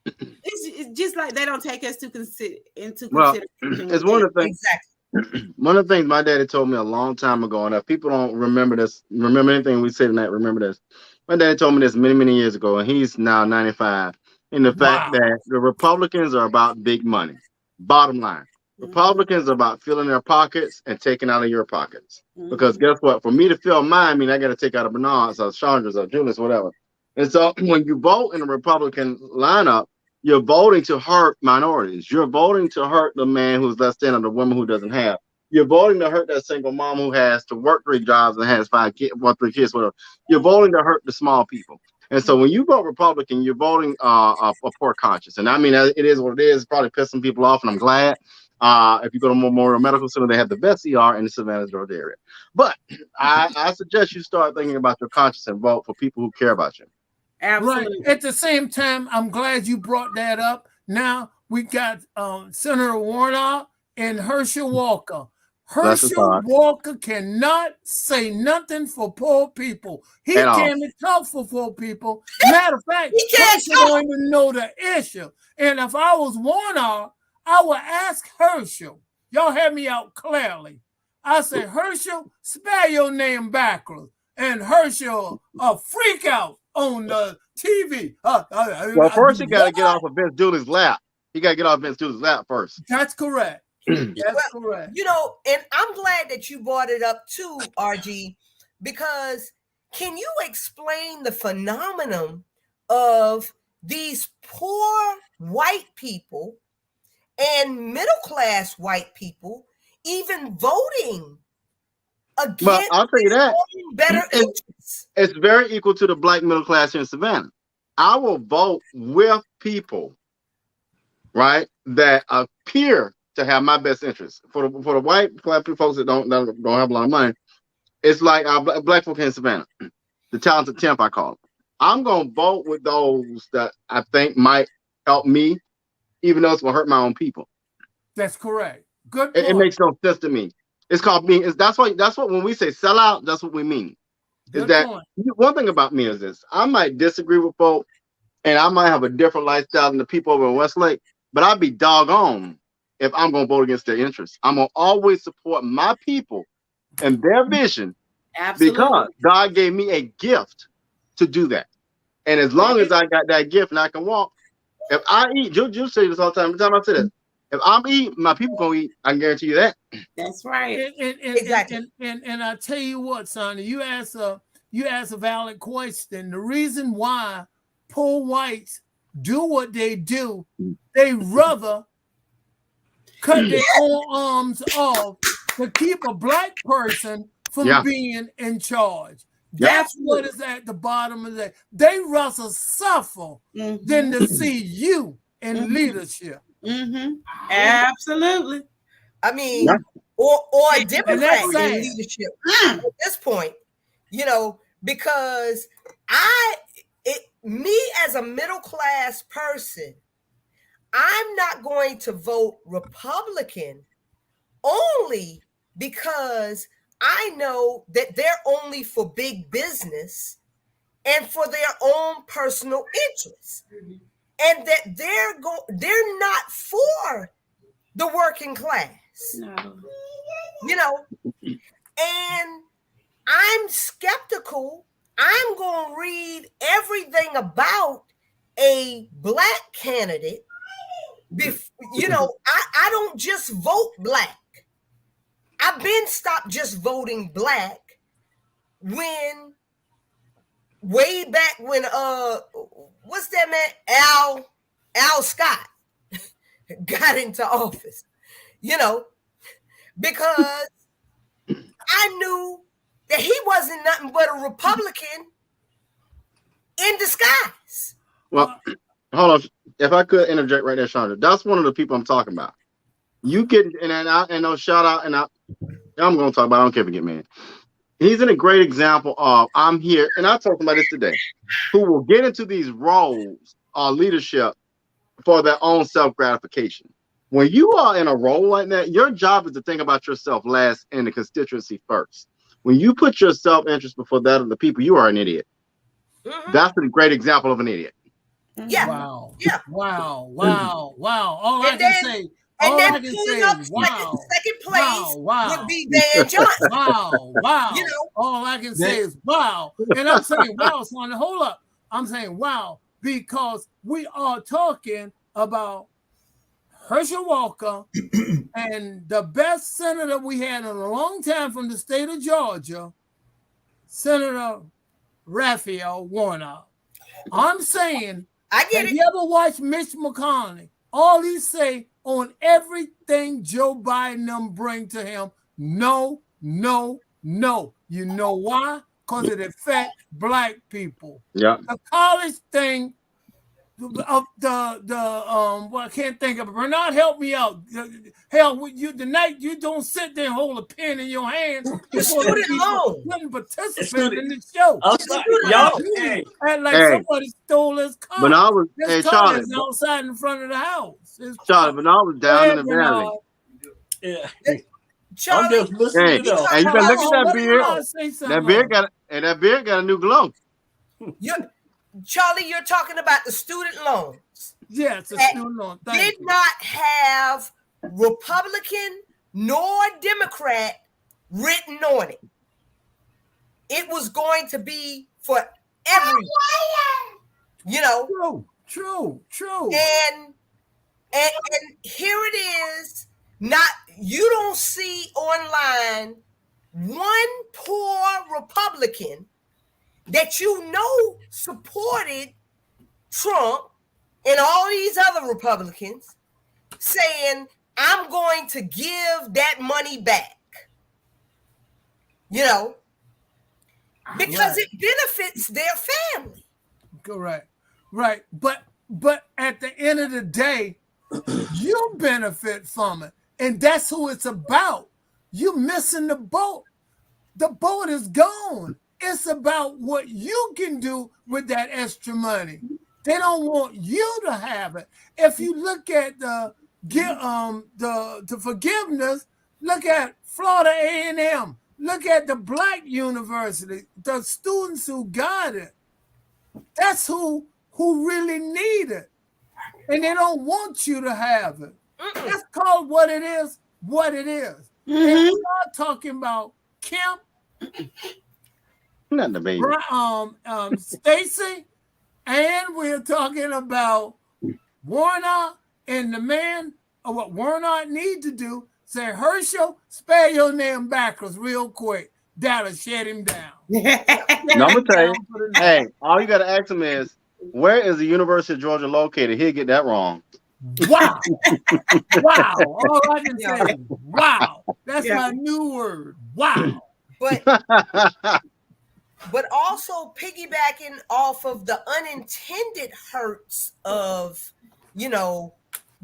It's just like they don't take us into consideration. It's one of the things. Exactly. One of the things my daddy told me a long time ago, and if people don't remember anything we say tonight, remember this. My daddy told me this many, many years ago, and he's now 95. And the fact that the Republicans are about big money. Bottom line. Republicans are about filling their pockets and taking out of your pockets. Because guess what? For me to fill mine, I got to take out of Bernard's or Chandra's or Julius, whatever. And so when you vote in a Republican lineup, you're voting to hurt minorities. You're voting to hurt the man who's less than or the woman who doesn't have. You're voting to hurt that single mom who has to work 3 jobs and has 3 kids, whatever. You're voting to hurt the small people. And so when you vote Republican, you're voting a poor conscience. And I mean, it is what it is. It's probably pissing people off, and I'm glad. If you go to Memorial Medical Center, they have the best ER in the Savannah, Georgia area. But I suggest you start thinking about your conscience and vote for people who care about you. Absolutely. Right. At the same time, I'm glad you brought that up. Now we got Senator Warnock and Herschel Walker. Herschel Walker cannot say nothing for poor people. He can't talk for poor people. Matter of fact, Herschel don't even know the issue. And if I was Warnock, I would ask Herschel. Y'all hear me out clearly. I say, Herschel, spell your name backwards. And Herschel freak out on the TV. Well, first he got to get off of Vince Dooley's lap. He got to get off Vince Dooley's lap first. That's correct. That's correct. And I'm glad that you brought it up too, RG, because can you explain the phenomenon of these poor white people and middle-class white people even voting against? Well, I'll tell you that better interests. It's very equal to the black middle class here in Savannah. I will vote with people, right, that appear to have my best interests. For the white folks that don't have a lot of money, it's like black folk in Savannah, the talented temp, I call them. I'm gonna vote with those that I think might help me, even though it's gonna hurt my own people. That's correct. Good. It makes no sense to me. It's called being. That's what when we say sell out, that's what we mean. Is that one thing about me is this? I might disagree with folk, and I might have a different lifestyle than the people over in Westlake, but I'd be doggone if I'm gonna vote against their interests. I'm gonna always support my people and their vision. Absolutely. Because God gave me a gift to do that. And as long as I got that gift and I can walk, if I eat, you say this all the time. Every time I say this, if I'm eating, my people gonna eat. I can guarantee you that. That's right. Exactly. And I tell you what, Sonny, you asked a valid question. The reason why poor whites do what they do, they rather cut their own arms off to keep a black person from being in charge. That's what is at the bottom of that. They rather suffer than to see you in leadership. Absolutely. I mean, or a Democrat in sad. leadership at this point, you know, because me as a middle class person, I'm not going to vote Republican only because I know that they're only for big business and for their own personal interests, and that they're not for the working class. No. You know, and I'm skeptical. I'm going to read everything about a black candidate. You know, I don't just vote black. I've been stopped just voting black when way back when what's that man Al Scott got into office, you know, because I knew that he wasn't nothing but a Republican in disguise. Well, hold on. If I could interject right there, Chandra, that's one of the people I'm talking about. You get and I'll shout out, and I'm going to talk about. I don't care if you get mad. He's in a great example of I'm here, and I talked about this today. Who will get into these roles or leadership for their own self gratification. When you are in a role like that, your job is to think about yourself last and the constituency first. When you put your self interest before that of the people, you are an idiot. Mm-hmm. That's a great example of an idiot. Yeah. Wow. Yeah. Wow. All I can say. And all then I can pulling say up is wow. second place Wow. would be Van Johnson. Wow. You know, all I can say is wow. And I'm saying wow, Swanee, hold up. I'm saying wow because we are talking about Herschel Walker and the best senator we had in a long time from the state of Georgia, Senator Raphael Warnock. I'm saying, have you ever watch Mitch McConnell? All he say on everything Joe Biden them bring to him, no. You know why? Because it affects black people. Yeah. The college thing of I can't think of it. Bernard, help me out. Hell, with you tonight, you don't sit there and hold a pen in your hand. The student loan. Couldn't participate in the show. I'm sorry, y'all. Hey. And like somebody stole his car. When I was, his car Charlie, is outside in front of the house. Charlie, when I was down in the valley. Yeah. Charlie, I'm just listening to and you can look at that beard. That beard got a new glow. Charlie, you're talking about the student loans. Yes, the student loan. Did not have Republican nor Democrat written on it. It was going to be for everyone. You know. True. And here it is. You don't see online one poor Republican that you know supported Trump and all these other Republicans saying, I'm going to give that money back. You know, because it benefits their family. Correct. Right. But at the end of the day, you benefit from it. And that's who it's about. You missing the boat. The boat is gone. It's about what you can do with that extra money. They don't want you to have it. If you look at the forgiveness, look at Florida A&M. Look at the black university, the students who got it. That's who really need it. And they don't want you to have it. That's called what it is. Mm-hmm. And we're not talking about Kemp, not the baby, Stacy, and we're talking about Warnock and the man of what Warnock need to do. Say, Herschel, spell your name backwards real quick. That'll shut him down. No, I'm gonna tell you. Hey, all you gotta ask him is, where is the University of Georgia located? He'll get that wrong. Wow. All I can say is wow. That's my new word. Wow. But also piggybacking off of the unintended hurts of, you know,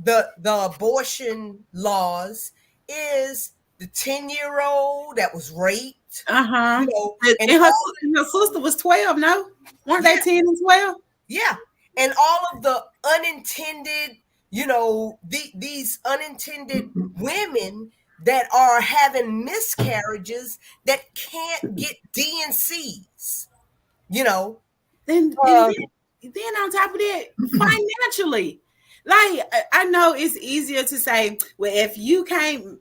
the abortion laws is the 10-year-old that was raped. Uh-huh. You know, and her sister was 12, no? Weren't they 10 and 12? Yeah. And all of the unintended, you know, these unintended women that are having miscarriages that can't get DNCs, you know. Then on top of that, financially, like I know it's easier to say, well, if you can't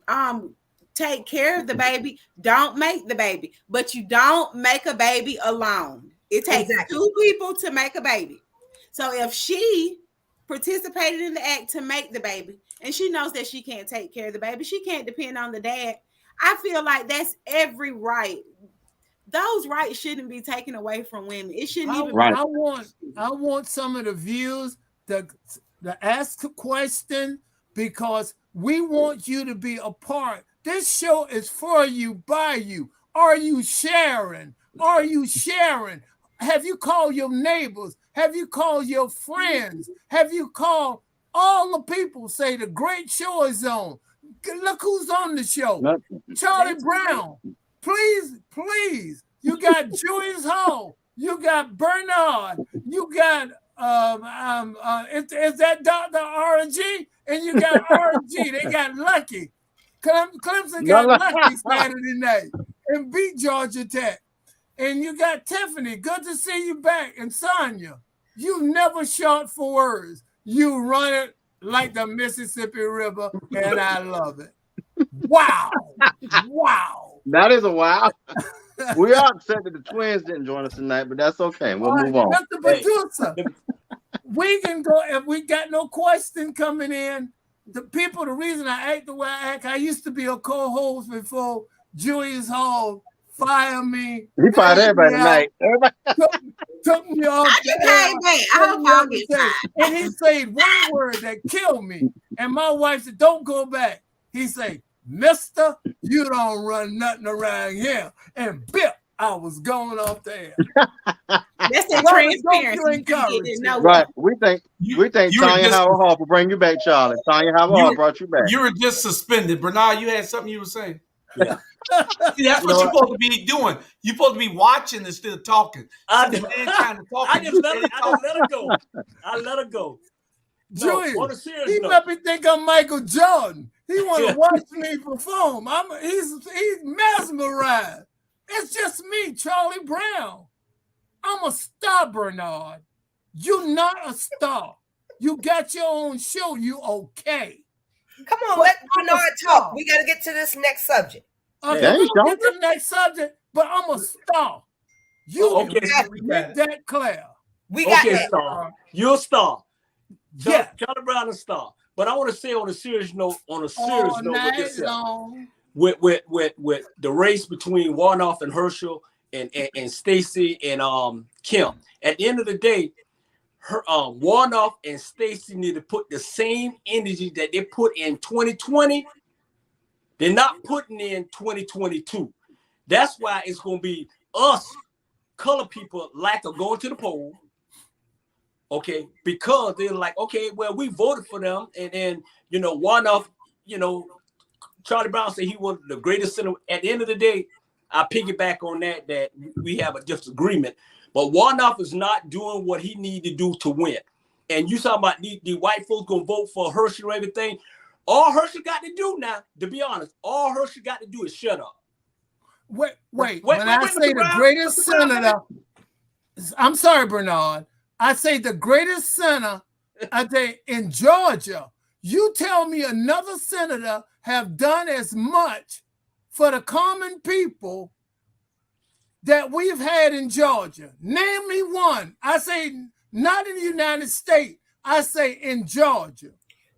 take care of the baby, don't make the baby. But you don't make a baby alone. It takes two people to make a baby. So if she participated in the act to make the baby, and she knows that she can't take care of the baby, she can't depend on the dad, I feel like that's every right. Those rights shouldn't be taken away from women. It shouldn't even. Right. I want some of the views to ask a question, because we want you to be a part. This show is for you, by you. Are you sharing? Are you sharing? Have you called your neighbors? Have you called your friends? Have you called all the people? Say the great show is on. Look who's on the show. Charlie Brown. Please. You got Julius Hall. You got Bernard. You got is that Dr. RG? And you got RG. They got lucky. Clemson got lucky Saturday night and beat Georgia Tech. And you got Tiffany. Good to see you back. And Sonia, you never short for words. You run it like the Mississippi River, and I love it. Wow. That is a wow. We are upset that the twins didn't join us tonight, but that's okay. We'll move on. Mr. Producer, we can go if we got no question coming in. The reason I act the way I act, I used to be a co-host before Julius Hall fired me. He fired everybody tonight. Took me off the air. And he said one word that killed me. And my wife said, don't go back. He said, Mister, you don't run nothing around here. And bip, I was going off the air. That's the transparency. Right. We think Tanya Howard Hall will bring you back, Charlie. Tanya Howard Hall brought you back. You were just suspended. Bernard, you had something you were saying. Yeah. See, that's what you're supposed to be doing. You're supposed to be watching instead of talking. I just let her go. I let her go. Julius, he let me think I'm Michael Jordan. He want to watch me perform. He's mesmerized. It's just me, Charlie Brown. I'm a star, Bernard. You're not a star. You got your own show. You okay? Come on, let Bernard talk. We got to get to this next subject. Okay, get to the next subject, but I'm a star. You make that clear. We got that. Star. You're a star. Yeah. Charlie Brown a star. But I want to say on a serious note, with the race between Warnoff and Herschel and Stacy and Kim. At the end of the day, Warnoff and Stacy need to put the same energy that they put in 2020. They're not putting in 2022. That's why it's going to be us color people lack of going to the poll. Okay, because they're like, okay, well, we voted for them, and then Warnoff, Charlie Brown said he was the greatest center. At the end of the day, I piggyback on that we have a disagreement, but Warnoff is not doing what he need to do to win. And you talking about the white folks gonna vote for Herschel and everything? All Herschel got to do now, to be honest, all Herschel got to do is shut up. Wait. When I say the greatest senator, I'm sorry, Bernard. I say the greatest senator in Georgia. You tell me another senator have done as much for the common people that we've had in Georgia. Name me one. I say not in the United States. I say in Georgia.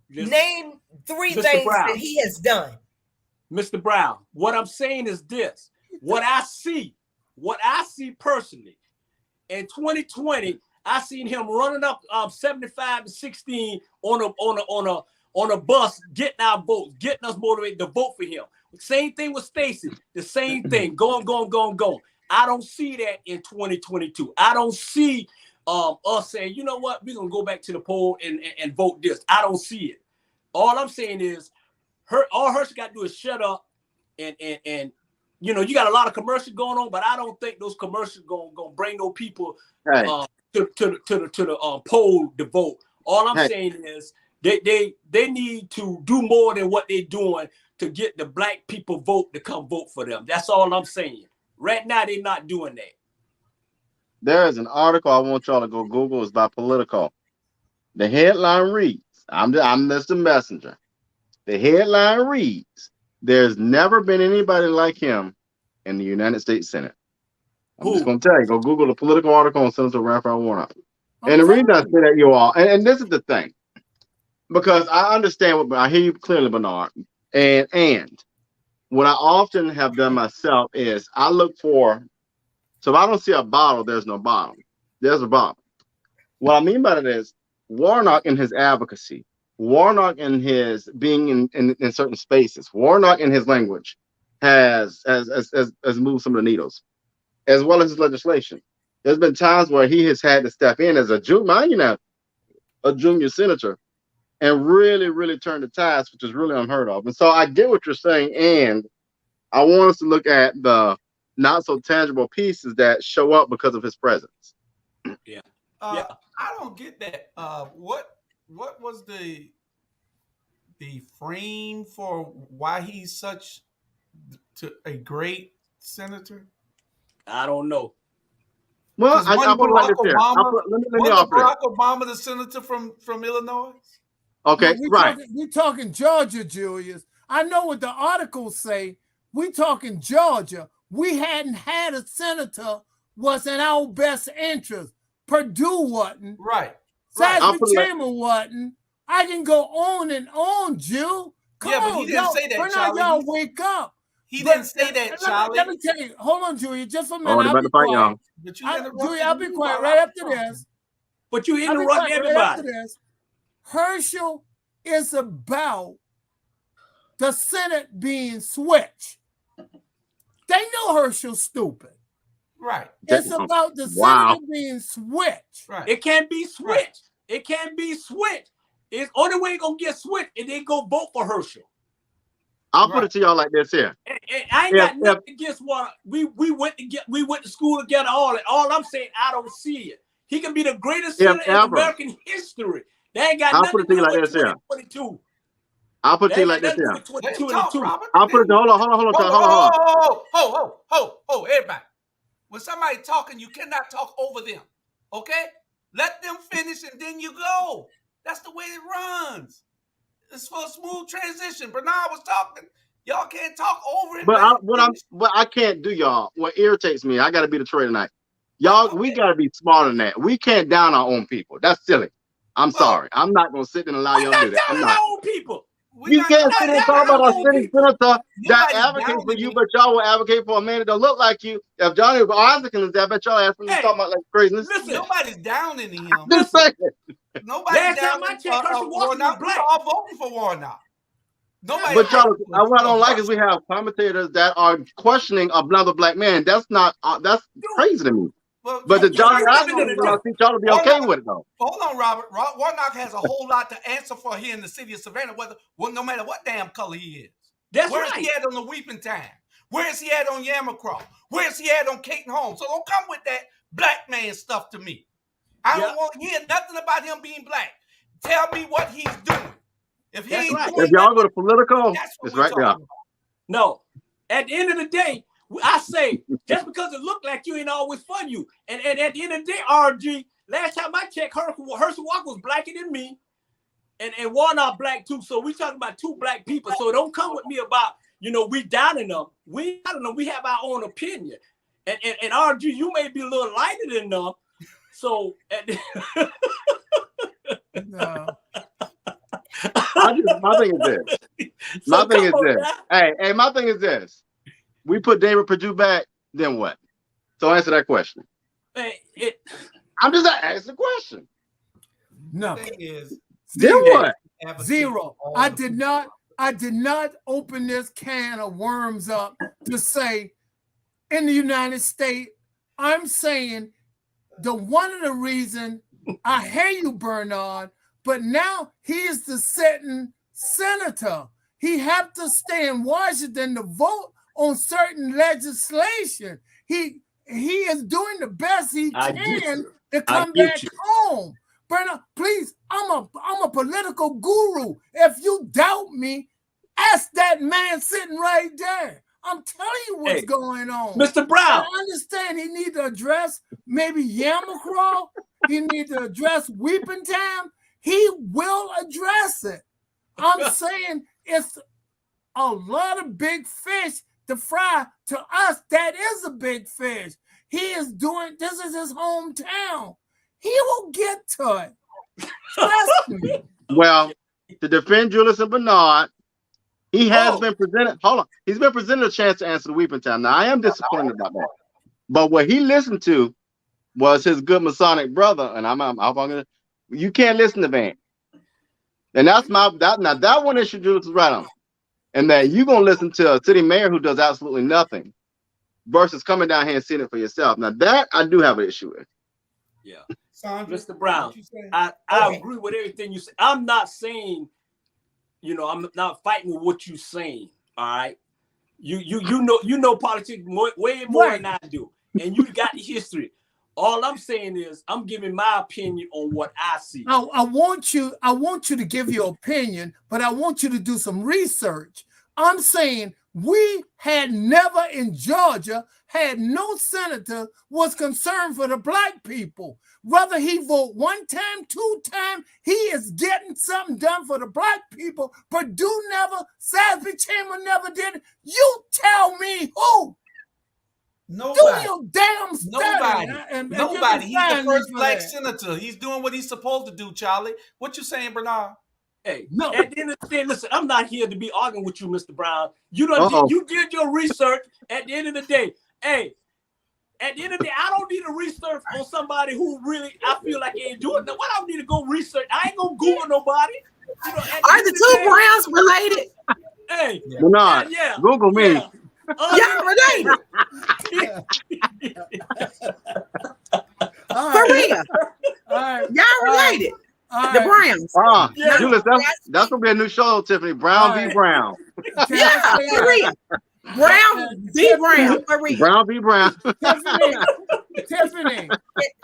Name three things that he has done. Mr. Brown, what I'm saying is this. What I see personally, in 2020, I seen him running up 75-16 on a bus, getting our votes, getting us motivated to vote for him. Same thing with Stacy. The same thing. Going. I don't see that in 2022. I don't see us saying, you know what, we're gonna go back to the poll and vote this. I don't see it. All I'm saying is all Herschel got to do is shut up and you know, you got a lot of commercials going on, but I don't think those commercials gonna bring no people to the poll to vote. All I'm saying is they need to do more than what they're doing to get the black people vote to come vote for them. That's all I'm saying. Right now, they're not doing that. There is an article I want y'all to go Google. It's by Politico. The headline reads, I'm just the messenger. The headline reads, there's never been anybody like him in the United States Senate. I'm just going to tell you, go Google the Political article on Senator Raphael Warnock. And the reason I say that, you all, and this is the thing, because I understand I hear you clearly, Bernard, and what I often have done myself is I look for, so if I don't see a bottle, there's no bottom. There's a bottom. What I mean by that is Warnock in his advocacy, Warnock in his being in certain spaces, Warnock in his language has moved some of the needles, as well as his legislation. There's been times where he has had to step in as a junior senator and really, really turn the tides, which is really unheard of. And so I get what you're saying, and I want us to look at the not so tangible pieces that show up because of his presence. Yeah. I don't get that. What was the frame for why he's such a great senator? I don't know. Well, I put it like this here. Let me offer Barack Obama, the senator from Illinois. Okay, right. We're talking Georgia, Julius. I know what the articles say. We're talking Georgia. We hadn't had a senator was in our best interest. Purdue wasn't. Right. Sasha Chamber wasn't. I can go on and on, Jew. Come on, but he didn't say that, Charlie. Y'all wake up. He didn't say that, Charlie. Let me tell you. Hold on, Julia, just a minute. I'll be quiet. Julia, I'll be quiet right after this. But you interrupt everybody. Right after this. Herschel is about the Senate being switched. They know Herschel's stupid. Right. It's about the Senate being switched. Right. It can't be switched. Right. It can't be switched. It's only way it's gonna get switched and they go vote for Herschel. I'll put it to y'all like this here. And I ain't got nothing against what we went to school together. All I'm saying, I don't see it. He can be the greatest senator in American history. They ain't got nothing to do with 2022. I'll put it to you like this here. I'll put it. Hold on. Everybody. When somebody talking, you cannot talk over them. Okay? Let them finish and then you go. That's the way it runs. It's for a smooth transition. Bernard was talking. Y'all can't talk over him. But I can't do, y'all. What irritates me, I got to be the trade tonight. Y'all, we got to be smarter than that. We can't down our own people. That's silly. I'm sorry. I'm not going to sit and allow y'all to do that. I'm not. Our own people. You can't sit and talk about a sitting senator that advocates for you, but y'all will advocate for a man that don't look like you. If Johnny Isaac is there, I bet y'all ask him to talk about like craziness. Listen, nobody's downing him. Just saying. Nobody's downing Warnock. We're all voting for Warnock. But y'all, what I don't like is we have commentators that are questioning another black man. That's crazy to me. But the Johnny Isaac, I think y'all will be okay with it though. Hold on, Robert. Warnock has a whole lot to answer for here in the city of Savannah, no matter what damn color he is. Where is he at on the Weeping Time? Where is he at on Yamacraw? Where is he at on Caton Holmes? So don't come with that black man stuff to me. I don't want to hear nothing about him being black. Tell me what he's doing. If y'all go to Politico, it's right there. No. At the end of the day, I say, just because it looked like you ain't always for you. And at the end of the day, RG, last time I checked, Herschel Walker was blacker than me. And Warnock black too. So we talking about two black people. So don't come with me about, we downing them. We downing them. We have our own opinion. And RG, you may be a little lighter than them. So no. My thing is this. My thing is this. We put David Perdue back, then what? So answer that question. I'm just asking the question. No. Then what? Zero. I did not open this can of worms up to say in the United States, I'm saying one of the reason I hear you, Bernard, but now he is the sitting senator. He have to stay in Washington to vote on certain legislation. He is doing the best he can to come back home. Bernard, please, I'm a political guru. If you doubt me, ask that man sitting right there. I'm telling you what's going on. Mr. Brown. I understand he need to address maybe Yamacraw. He need to address Weeping Time. He will address it. I'm saying it's a lot of big fish to fry. To us, that is a big fish. He is doing, this is his hometown. He will get to it. Trust me. Well, to defend Julius and Bernard, he has been presented. Hold on, he's been presented a chance to answer the Weeping Time. Now, I am disappointed about that. But what he listened to was his good Masonic brother, and I'm gonna. You can't listen to Van, and that's now that one issue Julius is right on, and that you're gonna listen to a city mayor who does absolutely nothing, versus coming down here and seeing it for yourself. Now that I do have an issue with. Yeah, Sandra, Mr. Brown, I agree with everything you say. I'm not saying, I'm not fighting with what you're saying. All right, you know politics way more than I do, and you got the history. All I'm saying is I'm giving my opinion on what I see. I want you to give your opinion, but I want you to do some research. I'm saying we had never in Georgia had no senator was concerned for the black people. Whether he vote one time, two times, he is getting something done for the black people. Purdue never, Salisbury Chamber never did it. You tell me who. Nobody. Do your damn study. Nobody. He's the first black senator. He's doing what he's supposed to do, Charlie. What you saying, Bernard? Hey, no. At the end of the day, listen, I'm not here to be arguing with you, Mr. Brown. You did your research. At the end of the day, at the end of the day, I don't need to research on somebody who really I feel like ain't doing that. Why I don't need to go research? I ain't gonna Google nobody. Are the two Browns related? Hey, Bernard, Google me. Yeah. Y'all related. For real. Y'all related. The Browns. Julius, that's gonna be a new show, Tiffany. Brown v. Brown. Yeah, for real. Brown v. Brown. For real. Brown v. Brown. Tiffany.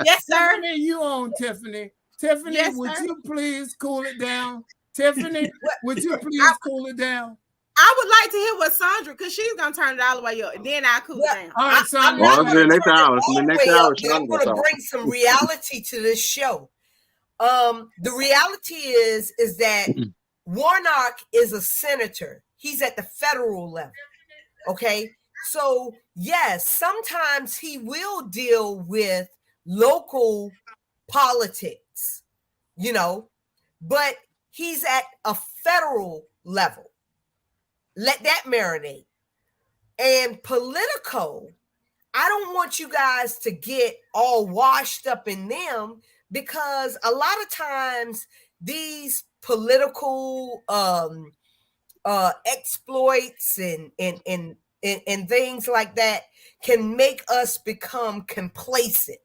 Yes, sir. Tiffany, you own Tiffany. Tiffany, yes, would sir. you please cool it down? Tiffany, would you please cool it down? I would like to hear what Sandra, because she's gonna turn it all the way up, and then I'll cool it down. All right, Sandra. I'm going to bring some reality to this show. The reality is that Warnock is a senator. He's at the federal level. Okay. So yes, sometimes he will deal with local politics, but he's at a federal level. Let that marinate. And Politico, I don't want you guys to get all washed up in them, because a lot of times these political exploits and things like that can make us become complacent,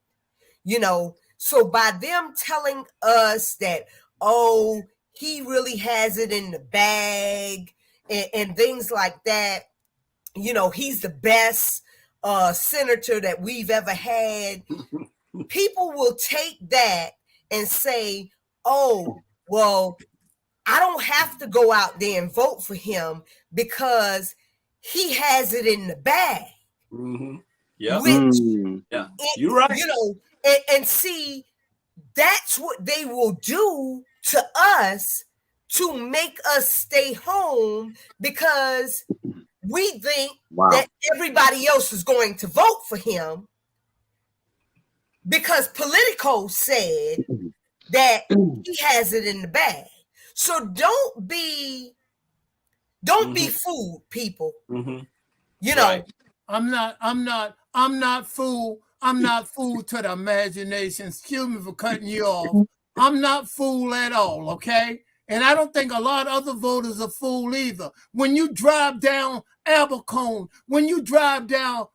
So by them telling us that, oh, he really has it in the bag and things like that, he's the best senator that we've ever had. People will take that and say, oh, well, I don't have to go out there and vote for him because he has it in the bag. Mm-hmm. Yeah. You're right. And see, that's what they will do to us to make us stay home, because we think that everybody else is going to vote for him because Politico said that he has it in the bag. So don't be fooled, people. Mm-hmm. Right. I'm not fooled. I'm not fooled to the imagination. Excuse me for cutting you off. I'm not fooled at all, okay? And I don't think a lot of other voters are fooled either. When you drive down Abercone, when you drive down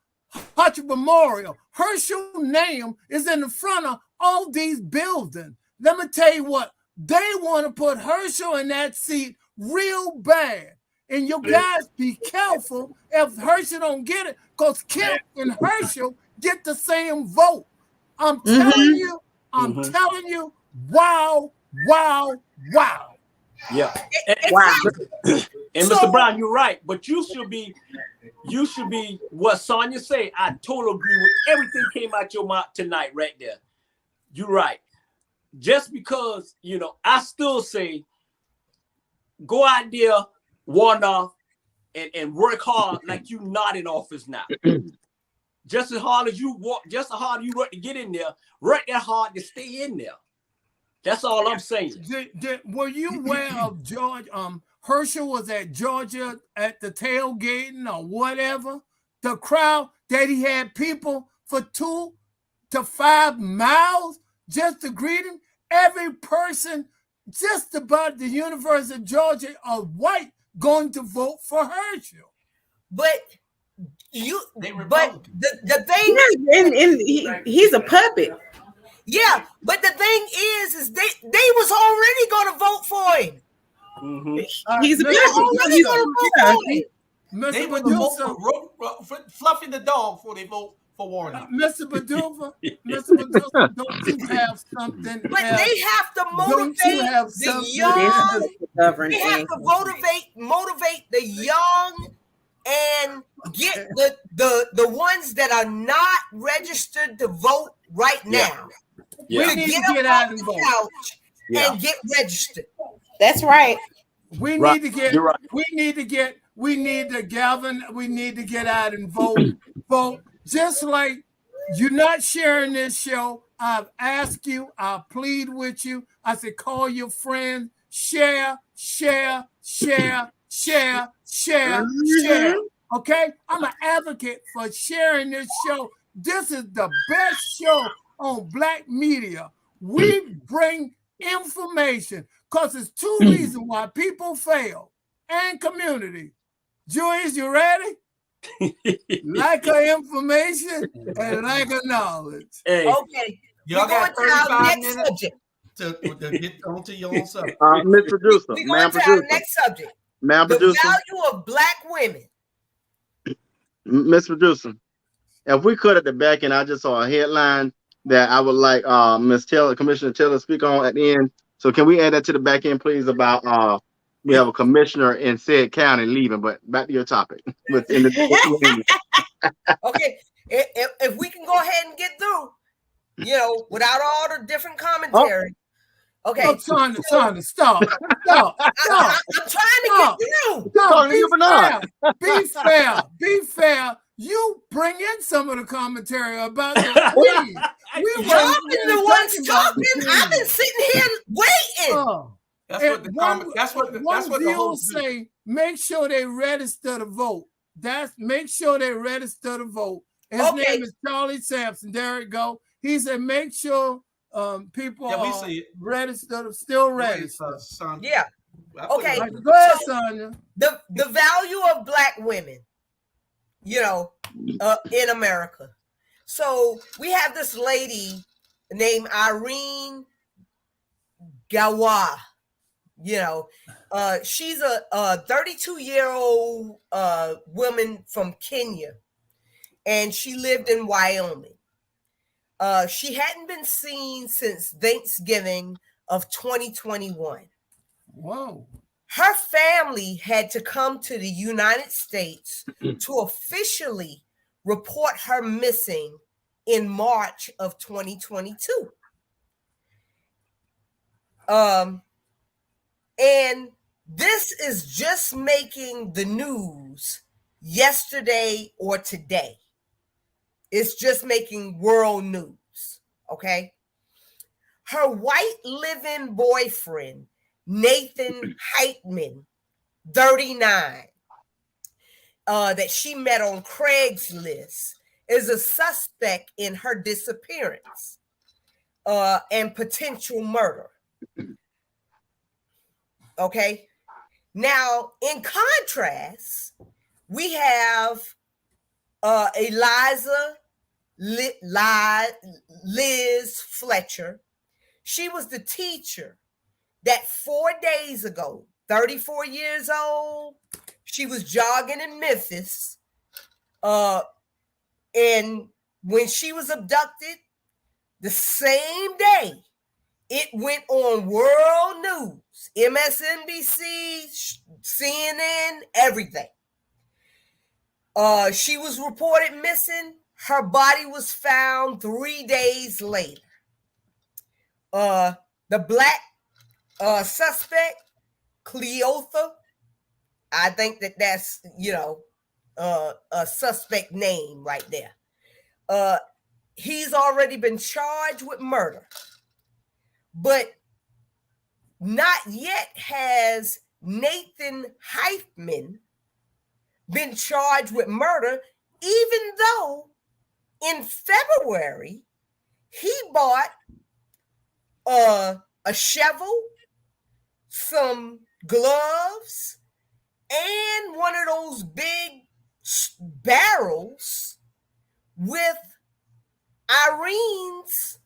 Hutch Memorial, Herschel's name is in the front of all these buildings. Let me tell you what, they want to put Herschel in that seat real bad. And you guys be careful if Herschel don't get it, because Kemp and Herschel get the same vote. I'm telling you, telling you, wow, wow, wow. Yeah. Wow. And So- Mr. Brown, you're right, but you should be what Sonia say. I totally agree with everything came out your mouth tonight, right there. You're right. Just because, I still say go out there, warn off, and work hard like you not in office now. Just as hard as you work, just as hard as you work to get in there, work that hard to stay in there. That's all I'm saying. Were you aware of George? Herschel was at Georgia at the tailgating or whatever. The crowd that he had people for 2 to 5 miles just to greet him. Every person just about the University of Georgia are white going to vote for Herschel. But the thing, he's a puppet. Yeah, but the thing is they was already going to vote for him. He's already going to vote for him. They would vote for Fluffy the dog before they vote for Warren. Mr. Paduva, don't you have something? But they have to motivate the young. They have to motivate the young and get the ones that are not registered to vote right now. We need to get out and vote and get registered. That's right. We need to get out and vote. Just like you're not sharing this show, I've asked you, I plead with you. I said, call your friends, share. Okay? I'm an advocate for sharing this show. This is the best show on Black media. We bring information because there's 2 reasons why people fail and community. Julius, you ready? Lack of information and lack of knowledge. Hey. Okay. Y'all got 35 minutes to get onto your own subject. Mr. Producer, We're going to our next subject. The value of Black women. Mr. Producer, if we could at the back end, I just saw a headline that I would like Ms. Taylor, Commissioner Taylor, speak on at the end. So can we add that to the back end, please, about we have a commissioner in said county leaving, but back to your topic. Okay, if we can go ahead and get through, without all the different commentary. Okay. Oh, Sonia, stop. I'm trying to get through. Be fair. You bring in some of the commentary about the queen. Y'all been the ones talking. I've been sitting here waiting. That's what the whole say. Make sure they register to vote. Make sure they register to vote. His name is Charlie Sampson. There it go. He said, make sure people are registered, still registered. Yeah. Okay. Go ahead, Sonia. The value of Black women, in America. So we have this lady named Irene Gawa. She's a 32-year-old woman from Kenya, and she lived in Wyoming. She hadn't been seen since Thanksgiving of 2021. Whoa. Her family had to come to the United States to officially report her missing in March of 2022. And this is just making the news yesterday or today. It's just making world news, okay? Her white live-in boyfriend, Nathan Heitman, 39, that she met on Craigslist, is a suspect in her disappearance and potential murder. Okay? Now, in contrast, we have Liz Fletcher. She was the teacher that 4 days ago, 34 years old, She was jogging in Memphis. And when she was abducted, the same day, it went on world news, MSNBC, CNN, everything. She was reported missing. Her body was found 3 days later. The black suspect, Cleotha, I think that's, a suspect name right there. He's already been charged with murder. But not yet has Nathan Heifman been charged with murder, even though in February he bought a shovel, some gloves, and one of those big barrels with Irene's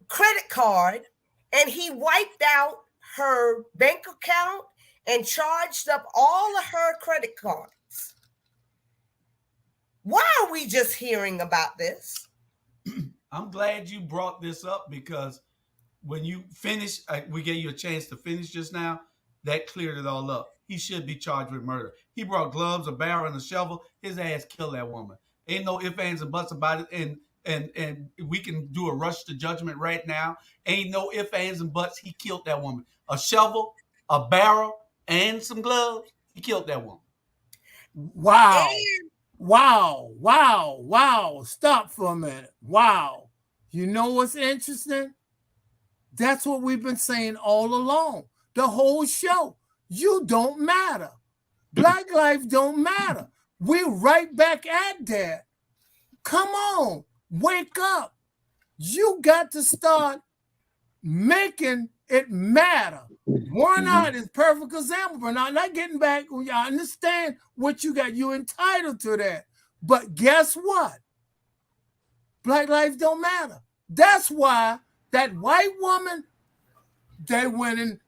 credit card, and he wiped out her bank account and charged up all of her credit cards. Why are we just hearing about this? I'm glad you brought this up, because when you finish, we gave you a chance to finish just now. That cleared it all up. He should be charged with murder. He brought gloves, a barrel, and a shovel. His ass killed that woman. Ain't no ifs, ands, and buts about it. And we can do a rush to judgment right now. Ain't no ifs, ands, and buts. He killed that woman. A shovel, a barrel, and some gloves. He killed that woman. Wow. Wow. Stop for a minute. Wow. You know what's interesting? That's what we've been saying all along. The whole show. You don't matter. Black life don't matter. We're right back at that. Come on. Wake up. You got to start making it matter. Warnock is perfect example, but not getting back. I understand what you got. You're entitled to that. But guess what? Black lives don't matter. That's why that white woman, they went and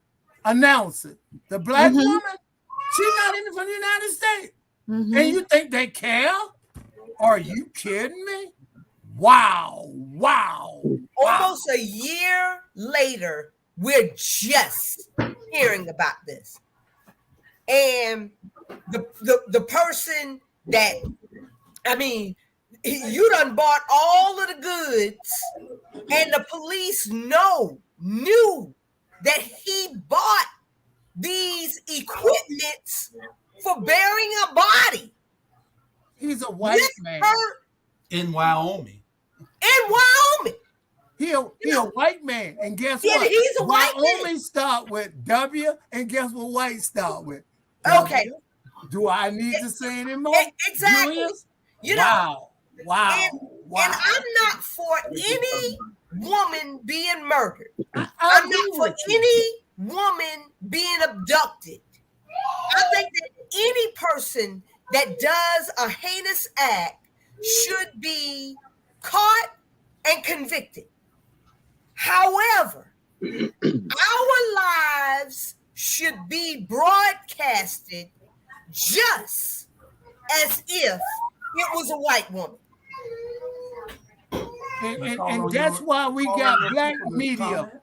announced it. The black woman, she's not even from the United States. And you think they care? Are you kidding me? Wow. Almost a year later, we're just hearing about this. And the person that, you done bought all of the goods, and the police knew that he bought these equipments for burying a body. He's a white man. In Wyoming. He a white man. And guess what? He's a white man. Wyoming start with W, and guess what white start with? Okay. W. Do I need to say anymore? Exactly. Julius? Wow. And I'm not for any woman being murdered. I'm not for any woman being abducted. I think that any person that does a heinous act should be caught and convicted. However, our lives should be broadcasted just as if it was a white woman. And that's why we got black media.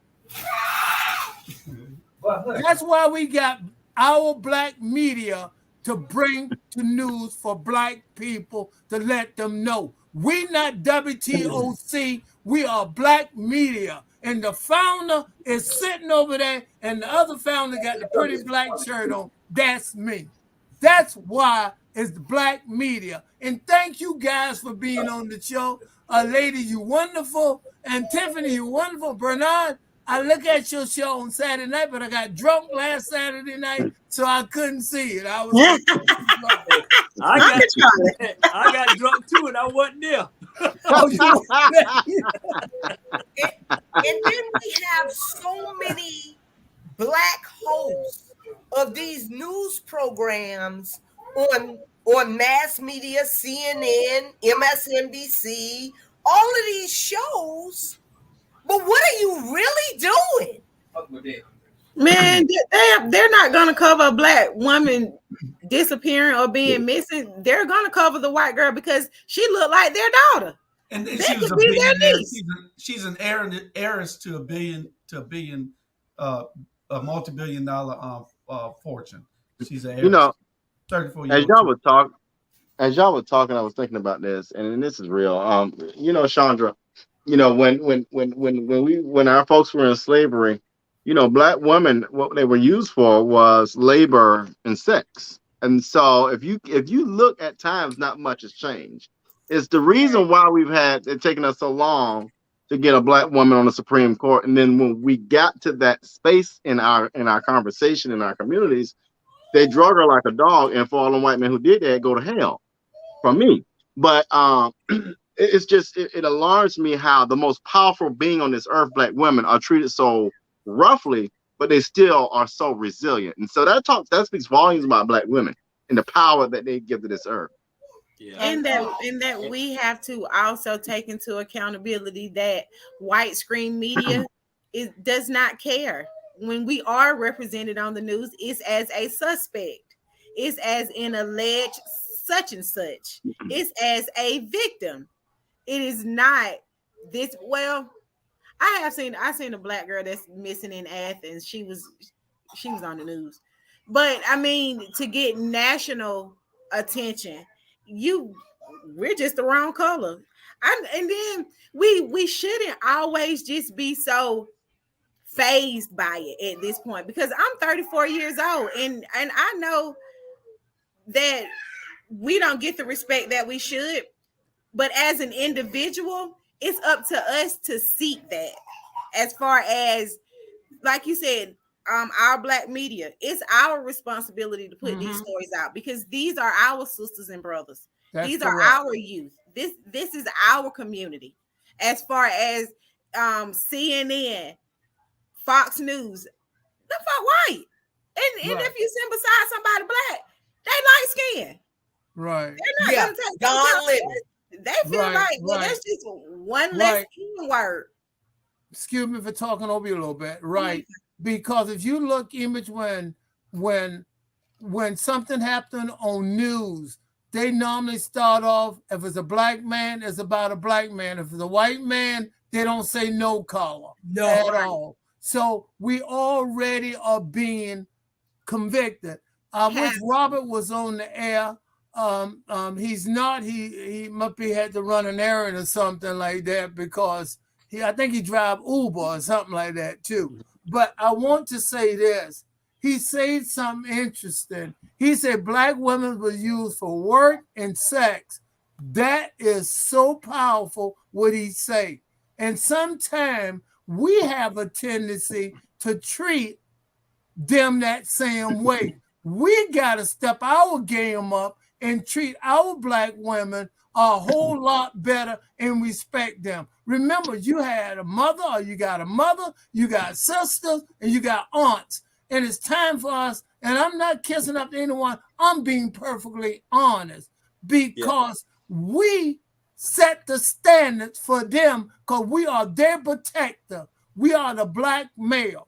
That's why we got our black media to bring to news for black people, to let them know. We not WTOC, we are black media. And the founder is sitting over there, and the other founder got the pretty black shirt on. That's me. That's why it's the black media. And thank you guys for being on the show. Lady, you wonderful. And Tiffany, you wonderful. Bernard, I look at your show on Saturday night, but I got drunk last Saturday night, so I couldn't see it. I got drunk too, and I wasn't there. And then we have so many black hosts of these news programs on mass media, CNN, MSNBC, all of these shows. But what are you really doing? Man, they're not gonna cover a black woman disappearing or being missing. They're gonna cover the white girl because she looked like their daughter. And then That she was could a be their billionaire. niece. She's an heiress to a multi-billion-dollar fortune. She's an heiress. 34-year-old. As y'all were talking, I was thinking about this, and this is real. Chandra, when our folks were in slavery, black women, what they were used for was labor and sex. And so if you look at times, not much has changed. It's the reason why we've had it taken us so long to get a black woman on the Supreme Court. And then when we got to that space in our conversation in our communities, they drug her like a dog, and for all the white men who did that, go to hell from me. But it's just it alarms me how the most powerful being on this earth, black women, are treated so roughly, but they still are so resilient. And so that speaks volumes about black women and the power that they give to this earth. Yeah. And that we have to also take into accountability that white screen media does not care. When we are represented on the news, it's as a suspect. It's as an alleged such and such. It's as a victim. It is not this. Well, I seen a black girl that's missing in Athens. She was on the news. But I mean, to get national attention, we're just the wrong color. And then we shouldn't always just be so fazed by it at this point, because I'm 34 years old and I know that we don't get the respect that we should, but as an individual, it's up to us to seek that. As far as, like you said, our black media, it's our responsibility to put these stories out, because these are our sisters and brothers. These are our youth. This is our community. As far as CNN, Fox News, the fuck white. And if you sit beside somebody black, they light skin. Right. They're not gonna take they feel like, well, that's just one less word. Excuse me for talking over you a little bit. Right. Because if you look, Image, when something happened on news, they normally start off, if it's a black man, it's about a black man. If it's a white man, they don't say no color at all. So we already are being convicted. I wish Robert was on the air. He's not. He must be had to run an errand or something like that, because I think he drive Uber or something like that too. But I want to say this. He said something interesting. He said black women were used for work and sex. That is so powerful what he say. And sometimes we have a tendency to treat them that same way. We got to step our game up and treat our black women a whole lot better and respect them. Remember, you had a mother, or you got a mother, you got sisters, and you got aunts. And it's time for us, and I'm not kissing up to anyone, I'm being perfectly honest, because we set the standards for them, because we are their protector. We are the black male.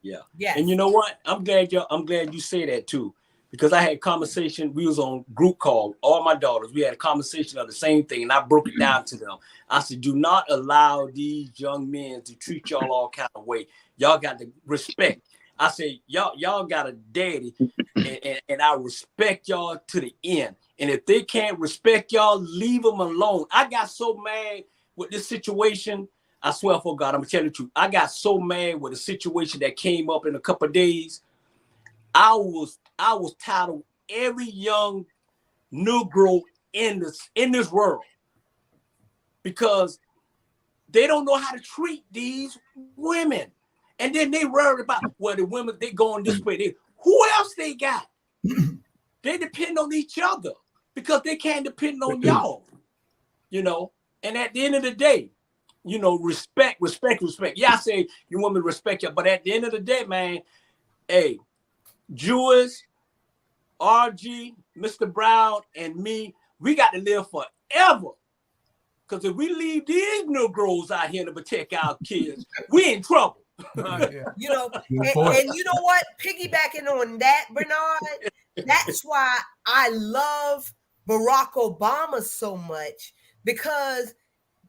Yeah. And you know what? I'm glad you say that too, because I had a conversation. We was on group call, all my daughters. We had a conversation of the same thing, and I broke it down to them. I said, do not allow these young men to treat y'all all kind of way. Y'all got to respect. I said, y'all got a daddy, and I respect y'all to the end. And if they can't respect y'all, leave them alone. I got so mad with this situation. I swear for God, I'm gonna tell you the truth. I got so mad with a situation that came up in a couple of days. I was tired of every young Negro in this world, because they don't know how to treat these women. And then they worried about, well, the women, they going this way. Who else they got? They depend on each other, because they can't depend on y'all, And at the end of the day, respect. Yeah, I say you want me to respect you, but at the end of the day, man, hey, Jewish, RG, Mr. Brown, and me, we got to live forever. Because if we leave these Negroes out here to protect our kids, we in trouble. Yeah. You know, and you know what? Piggybacking on that, Bernard, that's why I love Barack Obama so much, because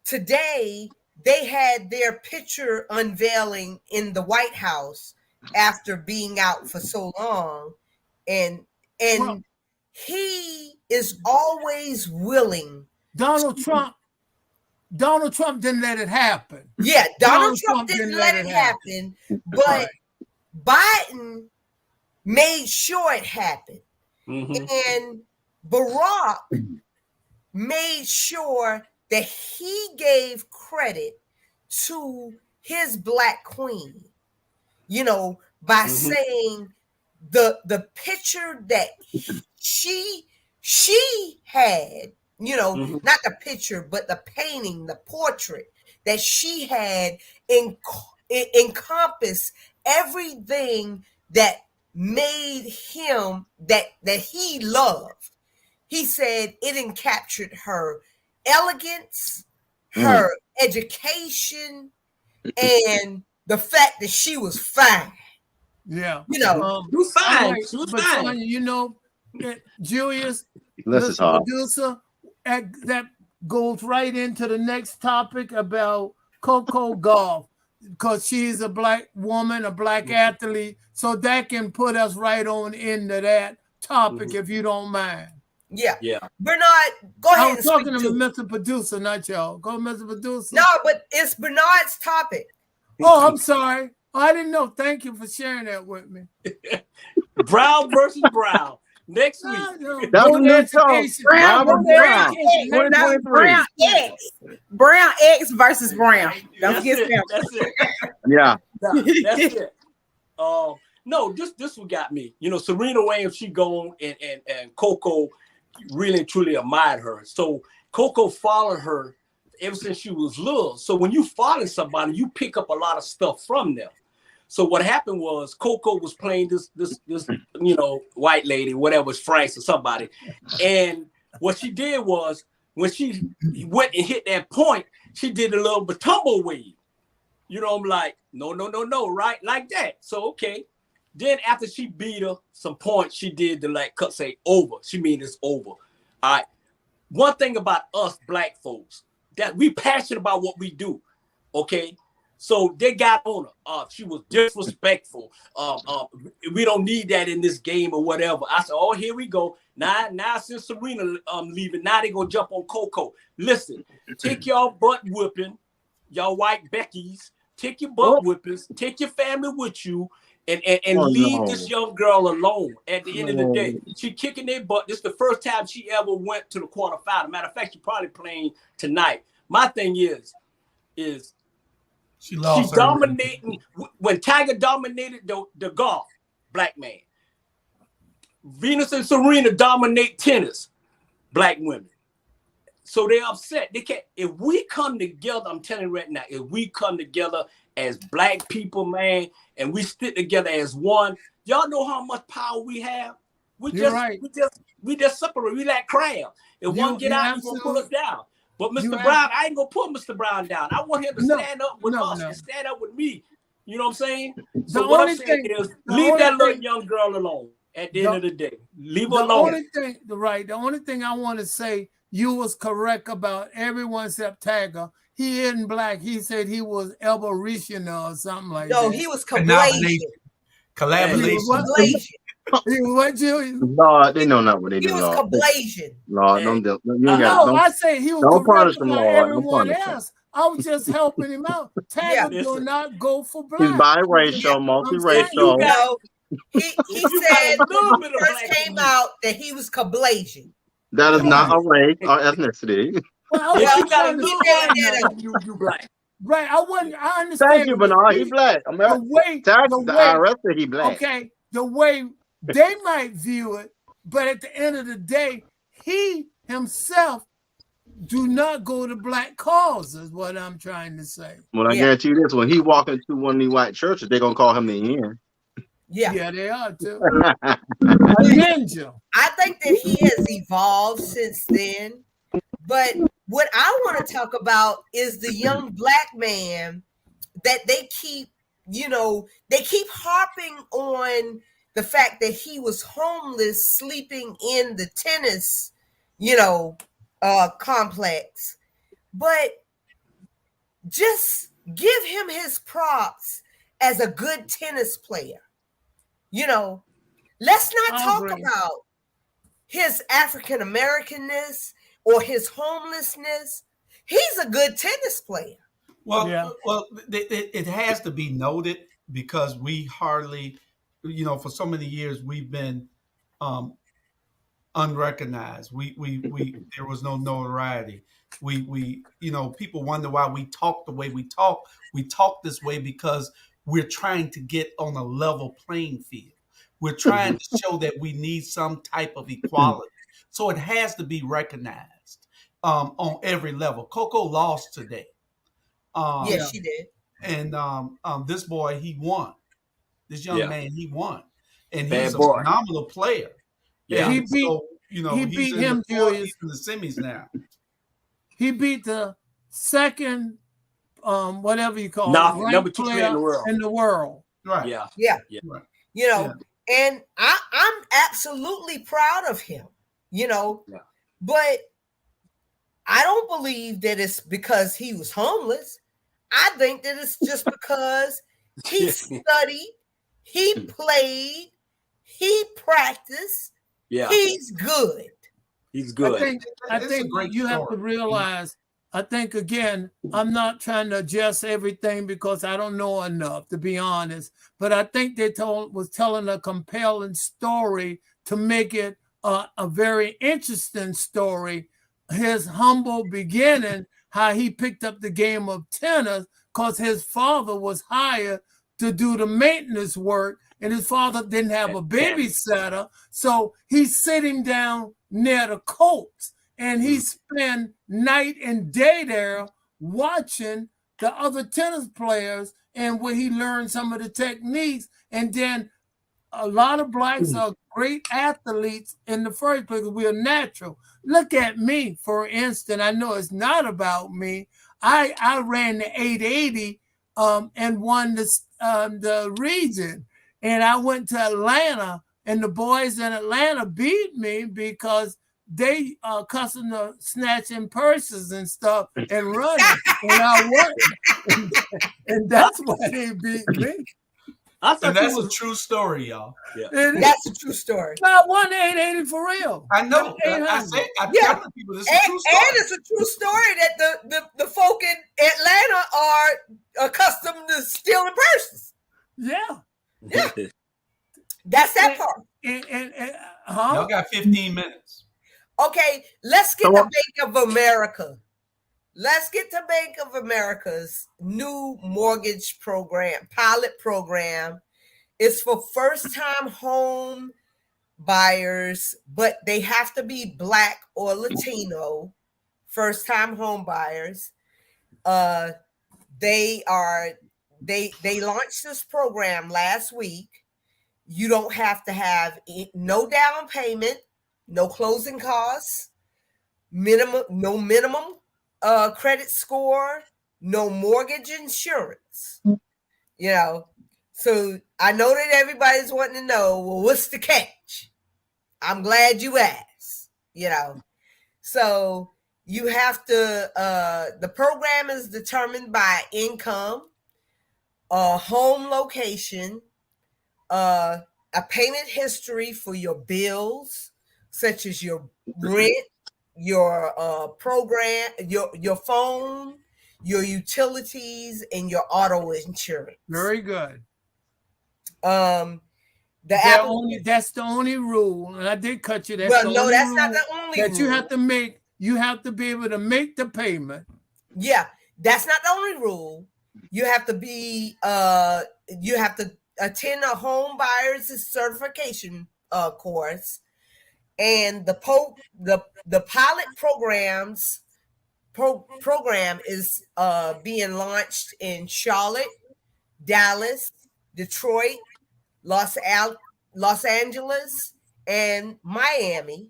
today they had their picture unveiling in the White House after being out for so long, and Well, he is always willing. Donald Trump didn't let it happen. Yeah, Donald Trump didn't let it happen, but Biden made sure it happened. And Barack made sure that he gave credit to his black queen, you know, by saying the picture that she had, you know, not the picture, but the painting, the portrait that she had encompassed everything that made him that he loved. He said it encaptured her elegance, her education, and the fact that she was fine. Yeah. You know, she was fine. Right, She was but fine. Sonia, you know, Julius, This is Mr. hard. Producer, that goes right into the next topic about Coco Gauff, because she's a black woman, a black athlete. So that can put us right on into that topic, if you don't mind. Yeah. Yeah. Bernard, go ahead. I'm talking to Mr. Producer, not y'all. Go, Mr. Producer. No, but it's Bernard's topic. Oh, I'm sorry. Oh, I didn't know. Thank you for sharing that with me. Brown versus Brown. Next week. That's the new show. Brown versus Brown. 2023. Brown X versus Brown. Don't forget that. That's it. Yeah. That's it. No, this what got me. You know, Serena Williams, she gone, and Coco really and truly admired her. So Coco followed her ever since she was little. So when you follow somebody, you pick up a lot of stuff from them. So what happened was Coco was playing this you know, white lady, whatever, it's France or somebody. And what she did was when she went and hit that point, she did a little batumbo wave. You know, I'm like, no, right? Like that. So, okay. Then after she beat her some points, she did the like cut say over. She mean it's over. All right. One thing about us black folks, that we passionate about what we do. Okay. So they got on her. She was disrespectful. We don't need that in this game or whatever. I said, oh, here we go. Now since Serena leaving, now they gonna jump on Coco. Listen, take y'all butt whipping, y'all white Beckies, take your butt whippings, take your family with you, and leave this young girl alone. At the end of the day, she kicking their butt. This is the first time she ever went to the quarterfinal. Matter of fact, she probably playing tonight. My thing is she dominating when Tiger dominated the golf, black man. Venus and Serena dominate tennis, black women. So they're upset. They can't. If we come together, I'm telling you right now, if we come together as black people, man, and we stick together as one, y'all know how much power we have. We just separate. We like crab. If one get out, he's gonna pull us down. But Mr. Brown, I ain't gonna put Mr. Brown down. I want him to stand up with us and stand up with me. You know what I'm saying? So what I'm saying is leave that little young girl alone at the end of the day. Leave her alone. The only thing I want to say, you was correct about everyone except Tiger. He isn't black. He said he was Aboriginal or something like that. No, he was Collaboration. He was what, Julius? Lord, they know not what they do. He was Coblasian. Lord, don't I say he was don't punish correct him, about Lord. everyone else. I was just helping him out. Tiger do not go for black. He's biracial, multiracial. No, he said when he first came out that he was Coblasian. That is not a race or ethnicity. Well, you got you black. Right, I understand. Thank you, Bernard. He black. The IRS said he black. Okay, the way they might view it, but at the end of the day, he himself do not go to black causes. What I'm trying to say. Well, I guarantee you this: when he walk into one of these white churches, they're gonna call him the end. Yeah, they are too. A ninja. I think that he has evolved since then. But what I want to talk about is the young black man that they keep they keep harping on the fact that he was homeless, sleeping in the tennis, complex. But just give him his props as a good tennis player. Let's not talk about his African Americanness or his homelessness. He's a good tennis player. Well, it has to be noted because we hardly, for so many years we've been unrecognized. We there was no notoriety. We people wonder why we talk the way we talk. We talk this way because we're trying to get on a level playing field. We're trying to show that we need some type of equality. So it has to be recognized on every level. Coco lost today. Yes, she did. And this boy, he won. This young man, he won, and Bad he's a boy. phenomenal player. Yeah, He beat. So he he's beat in him, the fourth, Julius. he's in the semis now. He beat the second, whatever you call Nah, it, ranked number 2 player in the world. Right. Yeah. Right. And I'm absolutely proud of him, but I don't believe that it's because he was homeless. I think that it's just because he studied, he played, he practiced. Yeah, he's good. He's good. I think you have to realize, I think, again, I'm not trying to adjust everything because I don't know enough, to be honest. But I think they was telling a compelling story to make it a very interesting story. His humble beginning, how he picked up the game of tennis because his father was hired to do the maintenance work, and his father didn't have a babysitter. So he sit him down near the courts, and he spent night and day there watching the other tennis players, and where he learned some of the techniques. And then a lot of blacks are great athletes in the first place. We are natural. Look at me, for instance. I know it's not about me. I ran the 880 and won the region. And I went to Atlanta, and the boys in Atlanta beat me because they custom to snatching purses and stuff and running. And I won. And that's why they beat me. And that's a true story, y'all. Yeah. That's a true story. I won 880 for real. I know. I'm telling people this is a true story. And it's a true story that the folk in Atlanta are accustomed to stealing purses. Yeah. Yeah. That's that part. Y'all got 15 minutes. Okay, let's get to Bank of America. Let's get to Bank of America's new mortgage program, pilot program. It's for first-time home buyers, but they have to be Black or Latino first-time home buyers. They launched this program last week. You don't have to have no down payment, no closing costs, no minimum credit score, no mortgage insurance. So I know that everybody's wanting to know, well, what's the catch? I'm glad you asked. So you have to, the program is determined by income, home location, a payment history for your bills, such as your rent, your program, your phone, your utilities, and your auto insurance. Very good. That's the only rule, and I did cut you. That's not the only rule. You have to make. You have to be able to make the payment. Yeah, that's not the only rule. You have to be. You have to attend a home buyer's certification course, and the pilot program is being launched in Charlotte, Dallas, Detroit, Los Angeles, and Miami.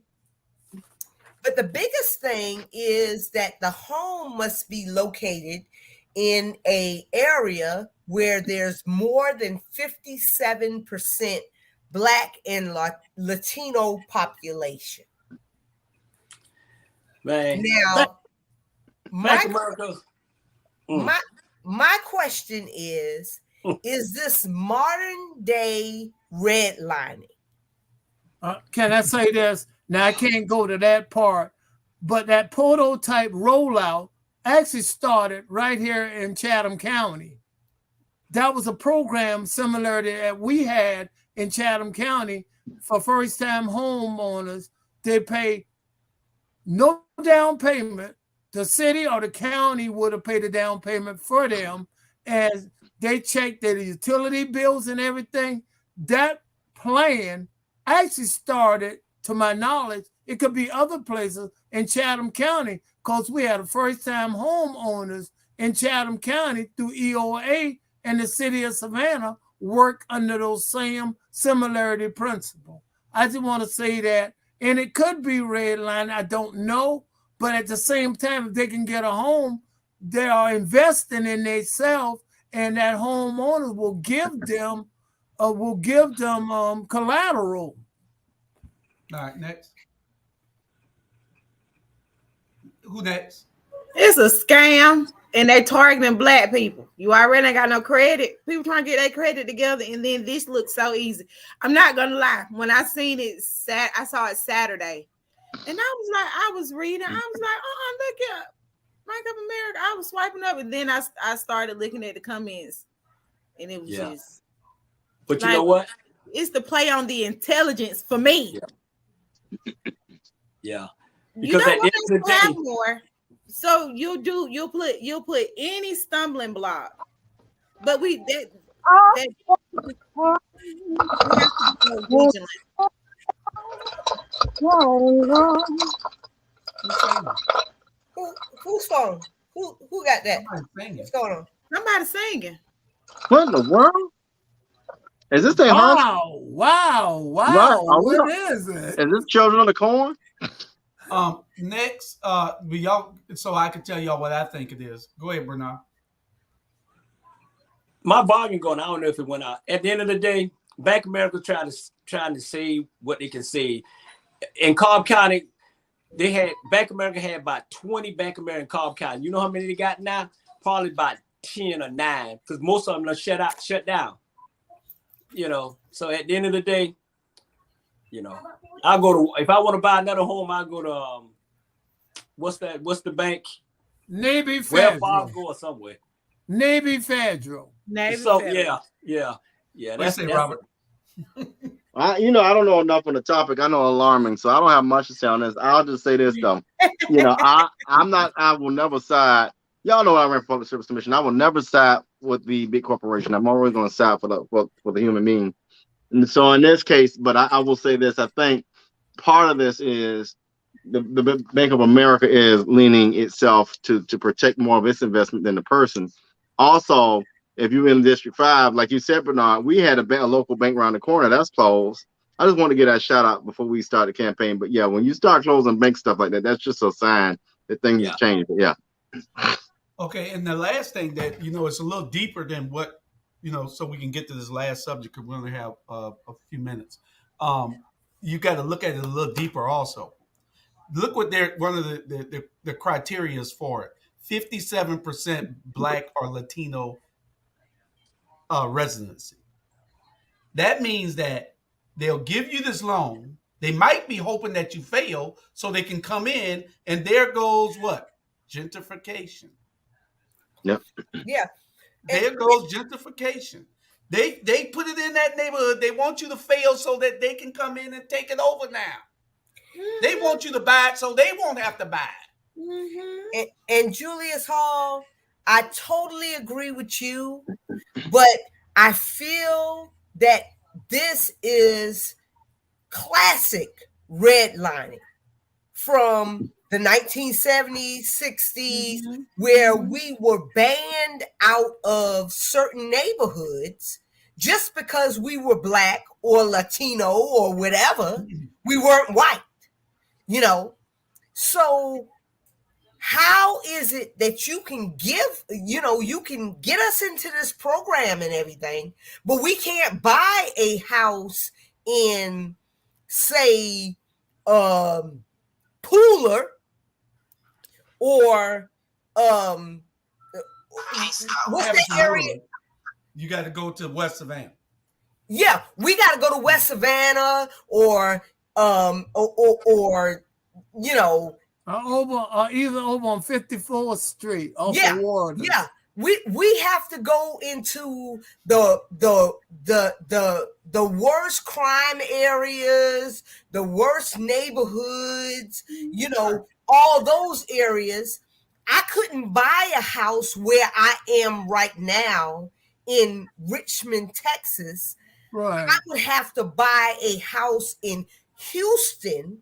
But the biggest thing is that the home must be located in a area where there's more than 57% Black and Latino population. Man, Now, Black America. my question is this modern day redlining? Can I say this? Now, I can't go to that part, but that prototype rollout actually started right here in Chatham County. That was a program similar to that we had in Chatham County for first-time homeowners. They pay no down payment. The city or the county would have paid a down payment for them, and they checked their utility bills and everything. That plan actually started, to my knowledge, it could be other places in Chatham County, because we had first-time homeowners in Chatham County through EOA, and the city of Savannah work under those same similarity principle. I just want to say that, and it could be redline, I don't know, but at the same time, if they can get a home, they are investing in themselves, and that homeowners will give them collateral. All right, next. Who next? It's a scam, and they targeting Black people. You already ain't got no credit. People trying to get their credit together, and then this looks so easy. I'm not gonna lie. When I seen it, I saw it Saturday, and I was reading. I was like, look at Bank of America. I was swiping up, and then I started looking at the comments, and it was just. But you know what? It's the play on the intelligence for me. Yeah. Because you know what? Have more. So you'll put any stumbling block, but we have to be vigilant. Who's phone? Who got that? What's going on? Somebody singing. What in the world? Is this thing Wow. What is it? Is this Children of the Corn? Next, y'all, so I can tell y'all what I think it is. Go ahead, Bernard. My volume going, I don't know if it went out. At the end of the day, Bank of America trying to save what they can save. In Cobb County, Bank of America had about 20 Bank of America in Cobb County. You know how many they got now? Probably about 10 or 9, because most of them are shut down. You know, so at the end of the day, you know, I'll go to, if I want to buy another home, I'll go to what's the bank? Navy Federal. Wells Fargo or somewhere. Navy Federal. Yeah. That's Robert. I don't know enough on the topic. I know alarming, so I don't have much to say on this. I'll just say this though. I will never side. Y'all know I ran for public service commission. I will never side with the big corporation. I'm always going to side for the human being. And so in this case, but I will say this, I think part of this is the Bank of America is leaning itself to protect more of its investment than the person. Also, if you're in District 5, like you said, Bernard, we had a local bank around the corner that's closed. I just want to get that shout out before we start the campaign. But yeah, when you start closing bank stuff like that, that's just a sign that things have changed. But yeah. Okay, and the last thing that, it's a little deeper than what, so we can get to this last subject because we only have a few minutes. You got to look at it a little deeper also. Look what one of the criteria is for it. 57% Black or Latino residency. That means that they'll give you this loan. They might be hoping that you fail so they can come in, and there goes what? Gentrification. Yep. Yeah. There goes gentrification. They put it in that neighborhood. They want you to fail so that they can come in and take it over now. Mm-hmm. They want you to buy it so they won't have to buy it. Mm-hmm. And Julius Hall, I totally agree with you, but I feel that this is classic redlining from the 1970s, 60s, where we were banned out of certain neighborhoods just because we were Black or Latino or whatever. We weren't white, So how is it that you can give, you can get us into this program and everything, but we can't buy a house in, say, Pooler or what's the area? You got to go to West Savannah. Yeah, we got to go to West Savannah or either over on 54th Street off of Warden. Yeah, we have to go into the worst crime areas, the worst neighborhoods, all those areas. I couldn't buy a house where I am right now in Richmond, Texas. Right. I would have to buy a house in Houston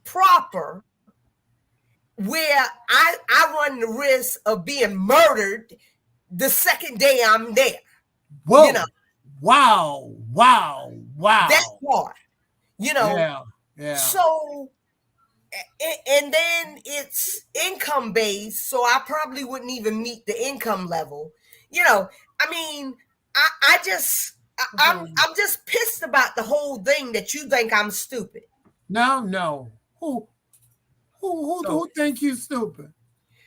proper, where I run the risk of being murdered the second day I'm there. Whoa. Wow. That part. Yeah. So, and then it's income based, so I probably wouldn't even meet the income level. I'm just pissed about the whole thing that you think I'm stupid. No. Who think you stupid?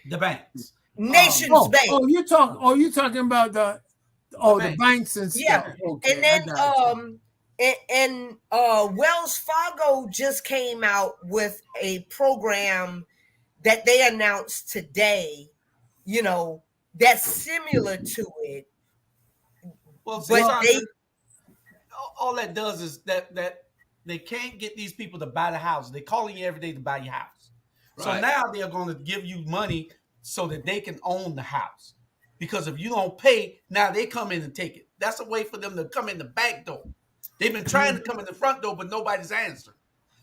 The banks. Nations Bank. You talking about the banks and stuff. Yeah. Okay, and then Wells Fargo just came out with a program that they announced today, that's similar to it. Well, but all that does is that they can't get these people to buy the house. They're calling you every day to buy your house. Right. So now they're going to give you money so that they can own the house. Because if you don't pay, now they come in and take it. That's a way for them to come in the back door. They've been trying to come in the front door, but nobody's answering.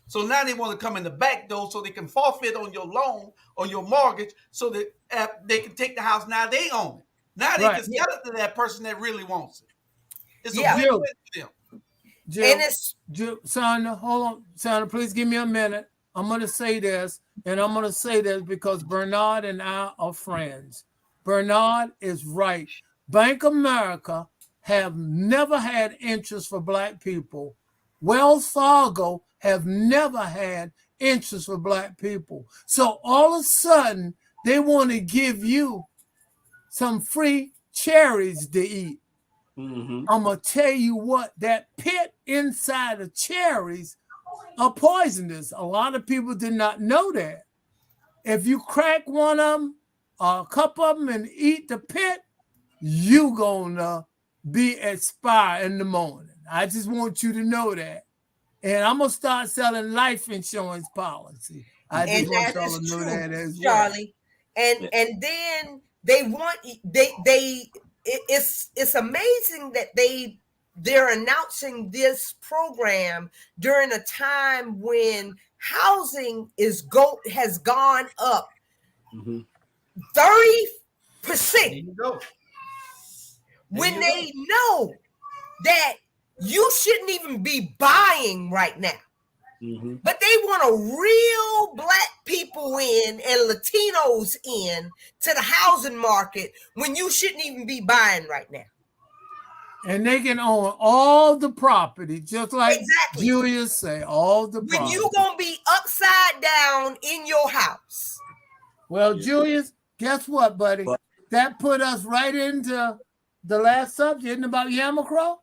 So now they want to come in the back door so they can forfeit on your loan, on your mortgage, so that they can take the house. Now they own it. Now they can sell it to that person that really wants it. It's a win-win for them. Sandra, hold on. Sandra, please give me a minute. I'm going to say this, and I'm going to say this because Bernard and I are friends. Bernard is right. Bank of America have never had interest for Black people. Wells Fargo have never had interest for Black people. So all of a sudden, they want to give you some free cherries to eat. Mm-hmm. I'm going to tell you what, that pit inside of cherries are poisonous. A lot of people did not know that. If you crack one of them, a couple of them, and eat the pit, you gonna be expired in the morning. I just want you to know that. And I'm gonna start selling life insurance policy. I just want y'all to know that as well. Charlie. And then it's amazing that they're announcing this program during a time when housing has gone up 30%. When they know that you shouldn't even be buying right now. Mm-hmm. But they want a real Black people in and Latinos in to the housing market when you shouldn't even be buying right now. And they can own all the property, just like Julius say, all the property. When you gonna be upside down in your house. Well, Julius, guess what, buddy? That put us right into the last subject about Yamacraw.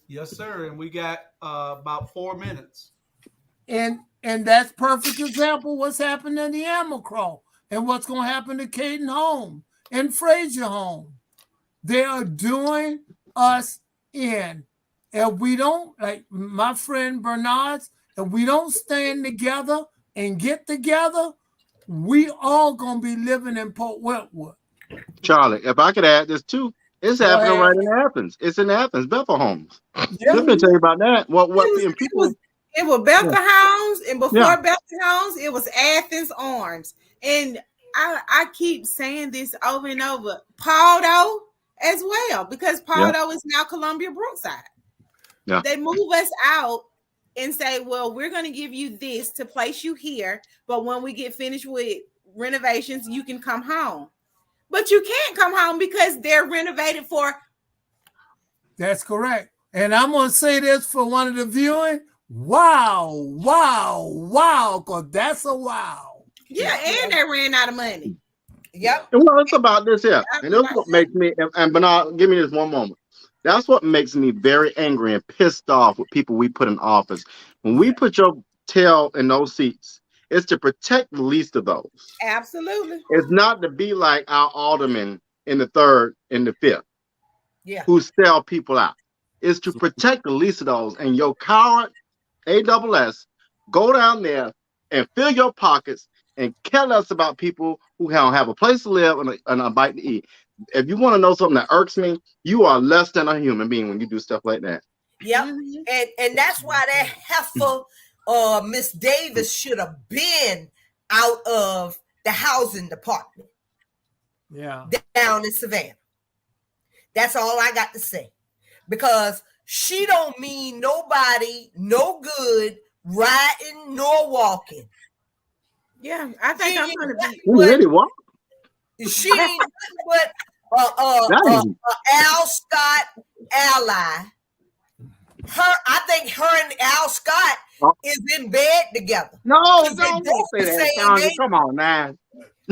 Yes, sir. And we got about 4 minutes. And that's perfect example what's happening in the Yamacraw and what's going to happen to Caden Home and Frazier Home. They are doing us in. If we don't, like my friend Bernard's, if we don't stand together and get together, we all going to be living in Port Wentworth. Charlie, if I could add this too, it's happening right in Athens. It's in Athens, Bethel Homes. Let me tell you about that. It was Bethel Homes, and before Bethel Homes, it was Athens Arms. And I keep saying this over and over. Paldo as well, because Paldo is now Columbia Brookside. Yeah. They move us out and say, well, we're going to give you this to place you here, but when we get finished with renovations, you can come home. But you can't come home because they're renovated for. That's correct. And I'm going to say this for one of the viewing. Wow, wow, wow, because that's a wow. Yeah, and they ran out of money. Yep. Well, it's about this here. And this is what makes me, and Bernard, give me this one moment. That's what makes me very angry and pissed off with people we put in office. When we put your tail in those seats, it's to protect the least of those. Absolutely. It's not to be like our aldermen in the 3rd and the 5th, who sell people out. It's to protect the least of those. And your coward, ASS, go down there and fill your pockets and tell us about people who don't have a place to live and a bite to eat. If you want to know something that irks me, you are less than a human being when you do stuff like that. Yep. And that's why that heifer, Miss Davis, should have been out of the housing department. Yeah. Down in Savannah. That's all I got to say. Because she don't mean nobody no good riding nor walking. Yeah, I think I'm gonna be. You really walk? She ain't but Al Scott ally. I think her and Al Scott is in bed together. No, don't say that, Sandra. Come on, man.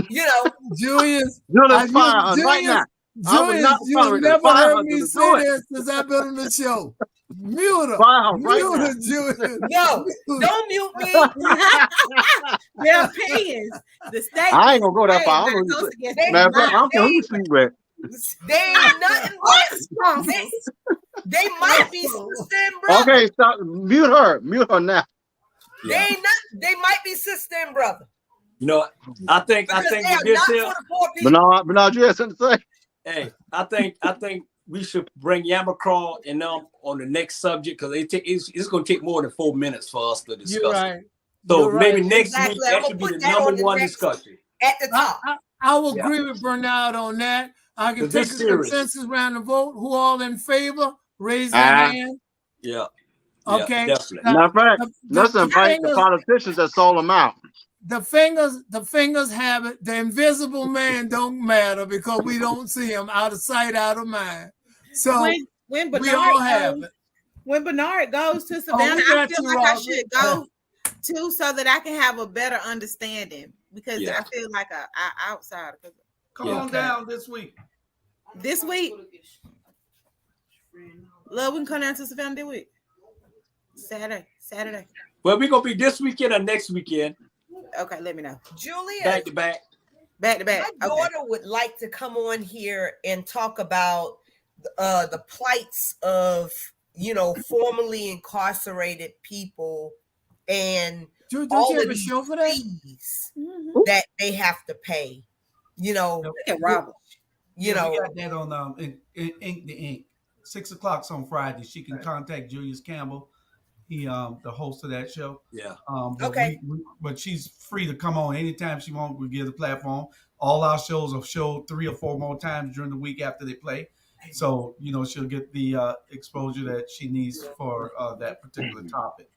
You know, Julius, right now. Julius, you never heard me say this since I've been on the show. Mute her. Mute her, Julius. No, don't mute me. Their opinions. The state. I ain't gonna go that far. I don't care who you speak with. They ain't nothing but they might be sister and brother. Okay, stop. Mute her now. They might be sister and brother. You know, I think with this here, Bernard, you had something to say? Hey, I think we should bring Yamacraw and them on the next subject because it's going to take more than 4 minutes for us to discuss. You're right. So maybe next week that should be the number one discussion. At the top. I will agree with Bernard on that. I can take a consensus round the vote. Who all in favor? Raise their hand. Yeah. Okay. Definitely. Matter of fact, let's invite the politicians that sold them out. The fingers have it. The invisible man don't matter because we don't see him, out of sight, out of mind. So when we all have it. When Bernard goes to Savannah, I feel like I should go too, so that I can have a better understanding because I feel like a outsider. Come on down this week. This week, love, we can come down to Savannah this week. Saturday. Well, we're gonna be this weekend or next weekend. Okay, let me know. Julia, back to back. My daughter would like to come on here and talk about the plights of, formerly incarcerated people and all of the show for that? fees that they have to pay. Look at Rabble. We got that on Ink the Ink. 6 o'clock on Friday. She can contact Julius Campbell. He the host of that show. Yeah. But she's free to come on anytime she wants. We give the platform. All our shows are showed 3 or 4 more times during the week after they play. So, she'll get the exposure that she needs for that particular topic.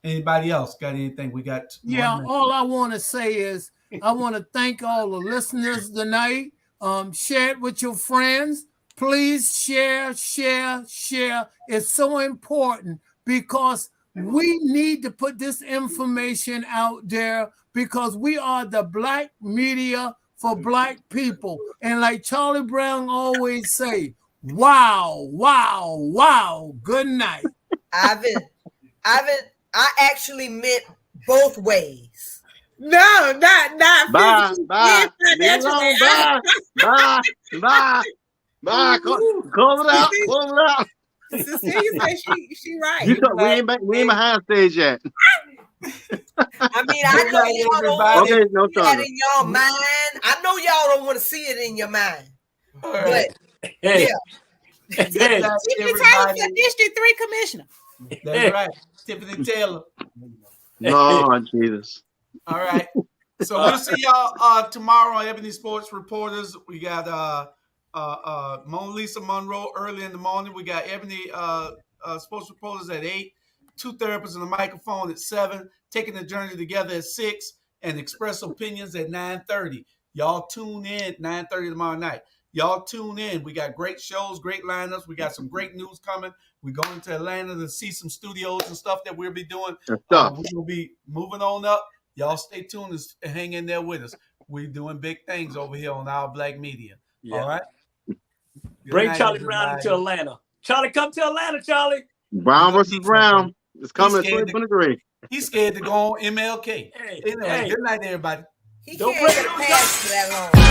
Anybody else got anything? We got. All I want to say is I want to thank all the listeners tonight. Share it with your friends. Please share. It's so important because we need to put this information out there because we are the black media for black people. And like Charlie Brown always say, wow. Good night. Ivan, I actually meant both ways. No, not Bye. Bye. Close it out. Cecilia said she right. We ain't behind stage yet. I mean, I know y'all don't want Okay, to see that in your mind. I know y'all don't want to see it in your mind. But Hey. Tiffany Taylor for District 3 Commissioner. That's right. Tiffany Taylor. Lord Jesus. All right. So we'll see y'all tomorrow on Ebony Sports Reporters. We got Mona Lisa Monroe early in the morning. We got Ebony Sports Reporters at 8. 2 therapists and a microphone at 7. Taking the journey together at 6. and express opinions at 9:30. Y'all tune in 9:30 tomorrow night. Y'all tune in. We got great shows, great lineups. We got some great news coming. We're going to Atlanta to see some studios and stuff that we'll be doing. We'll be moving on up. Y'all stay tuned and hang in there with us. We're doing big things over here on Our Black Media. Yeah. All right? Bring Charlie Brown into Atlanta. Charlie, come to Atlanta, Charlie. Brown versus Brown. It's coming at 2023. He's scared to go on MLK. Anyway, good night, everybody. He don't can't get past for that long.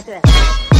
like that.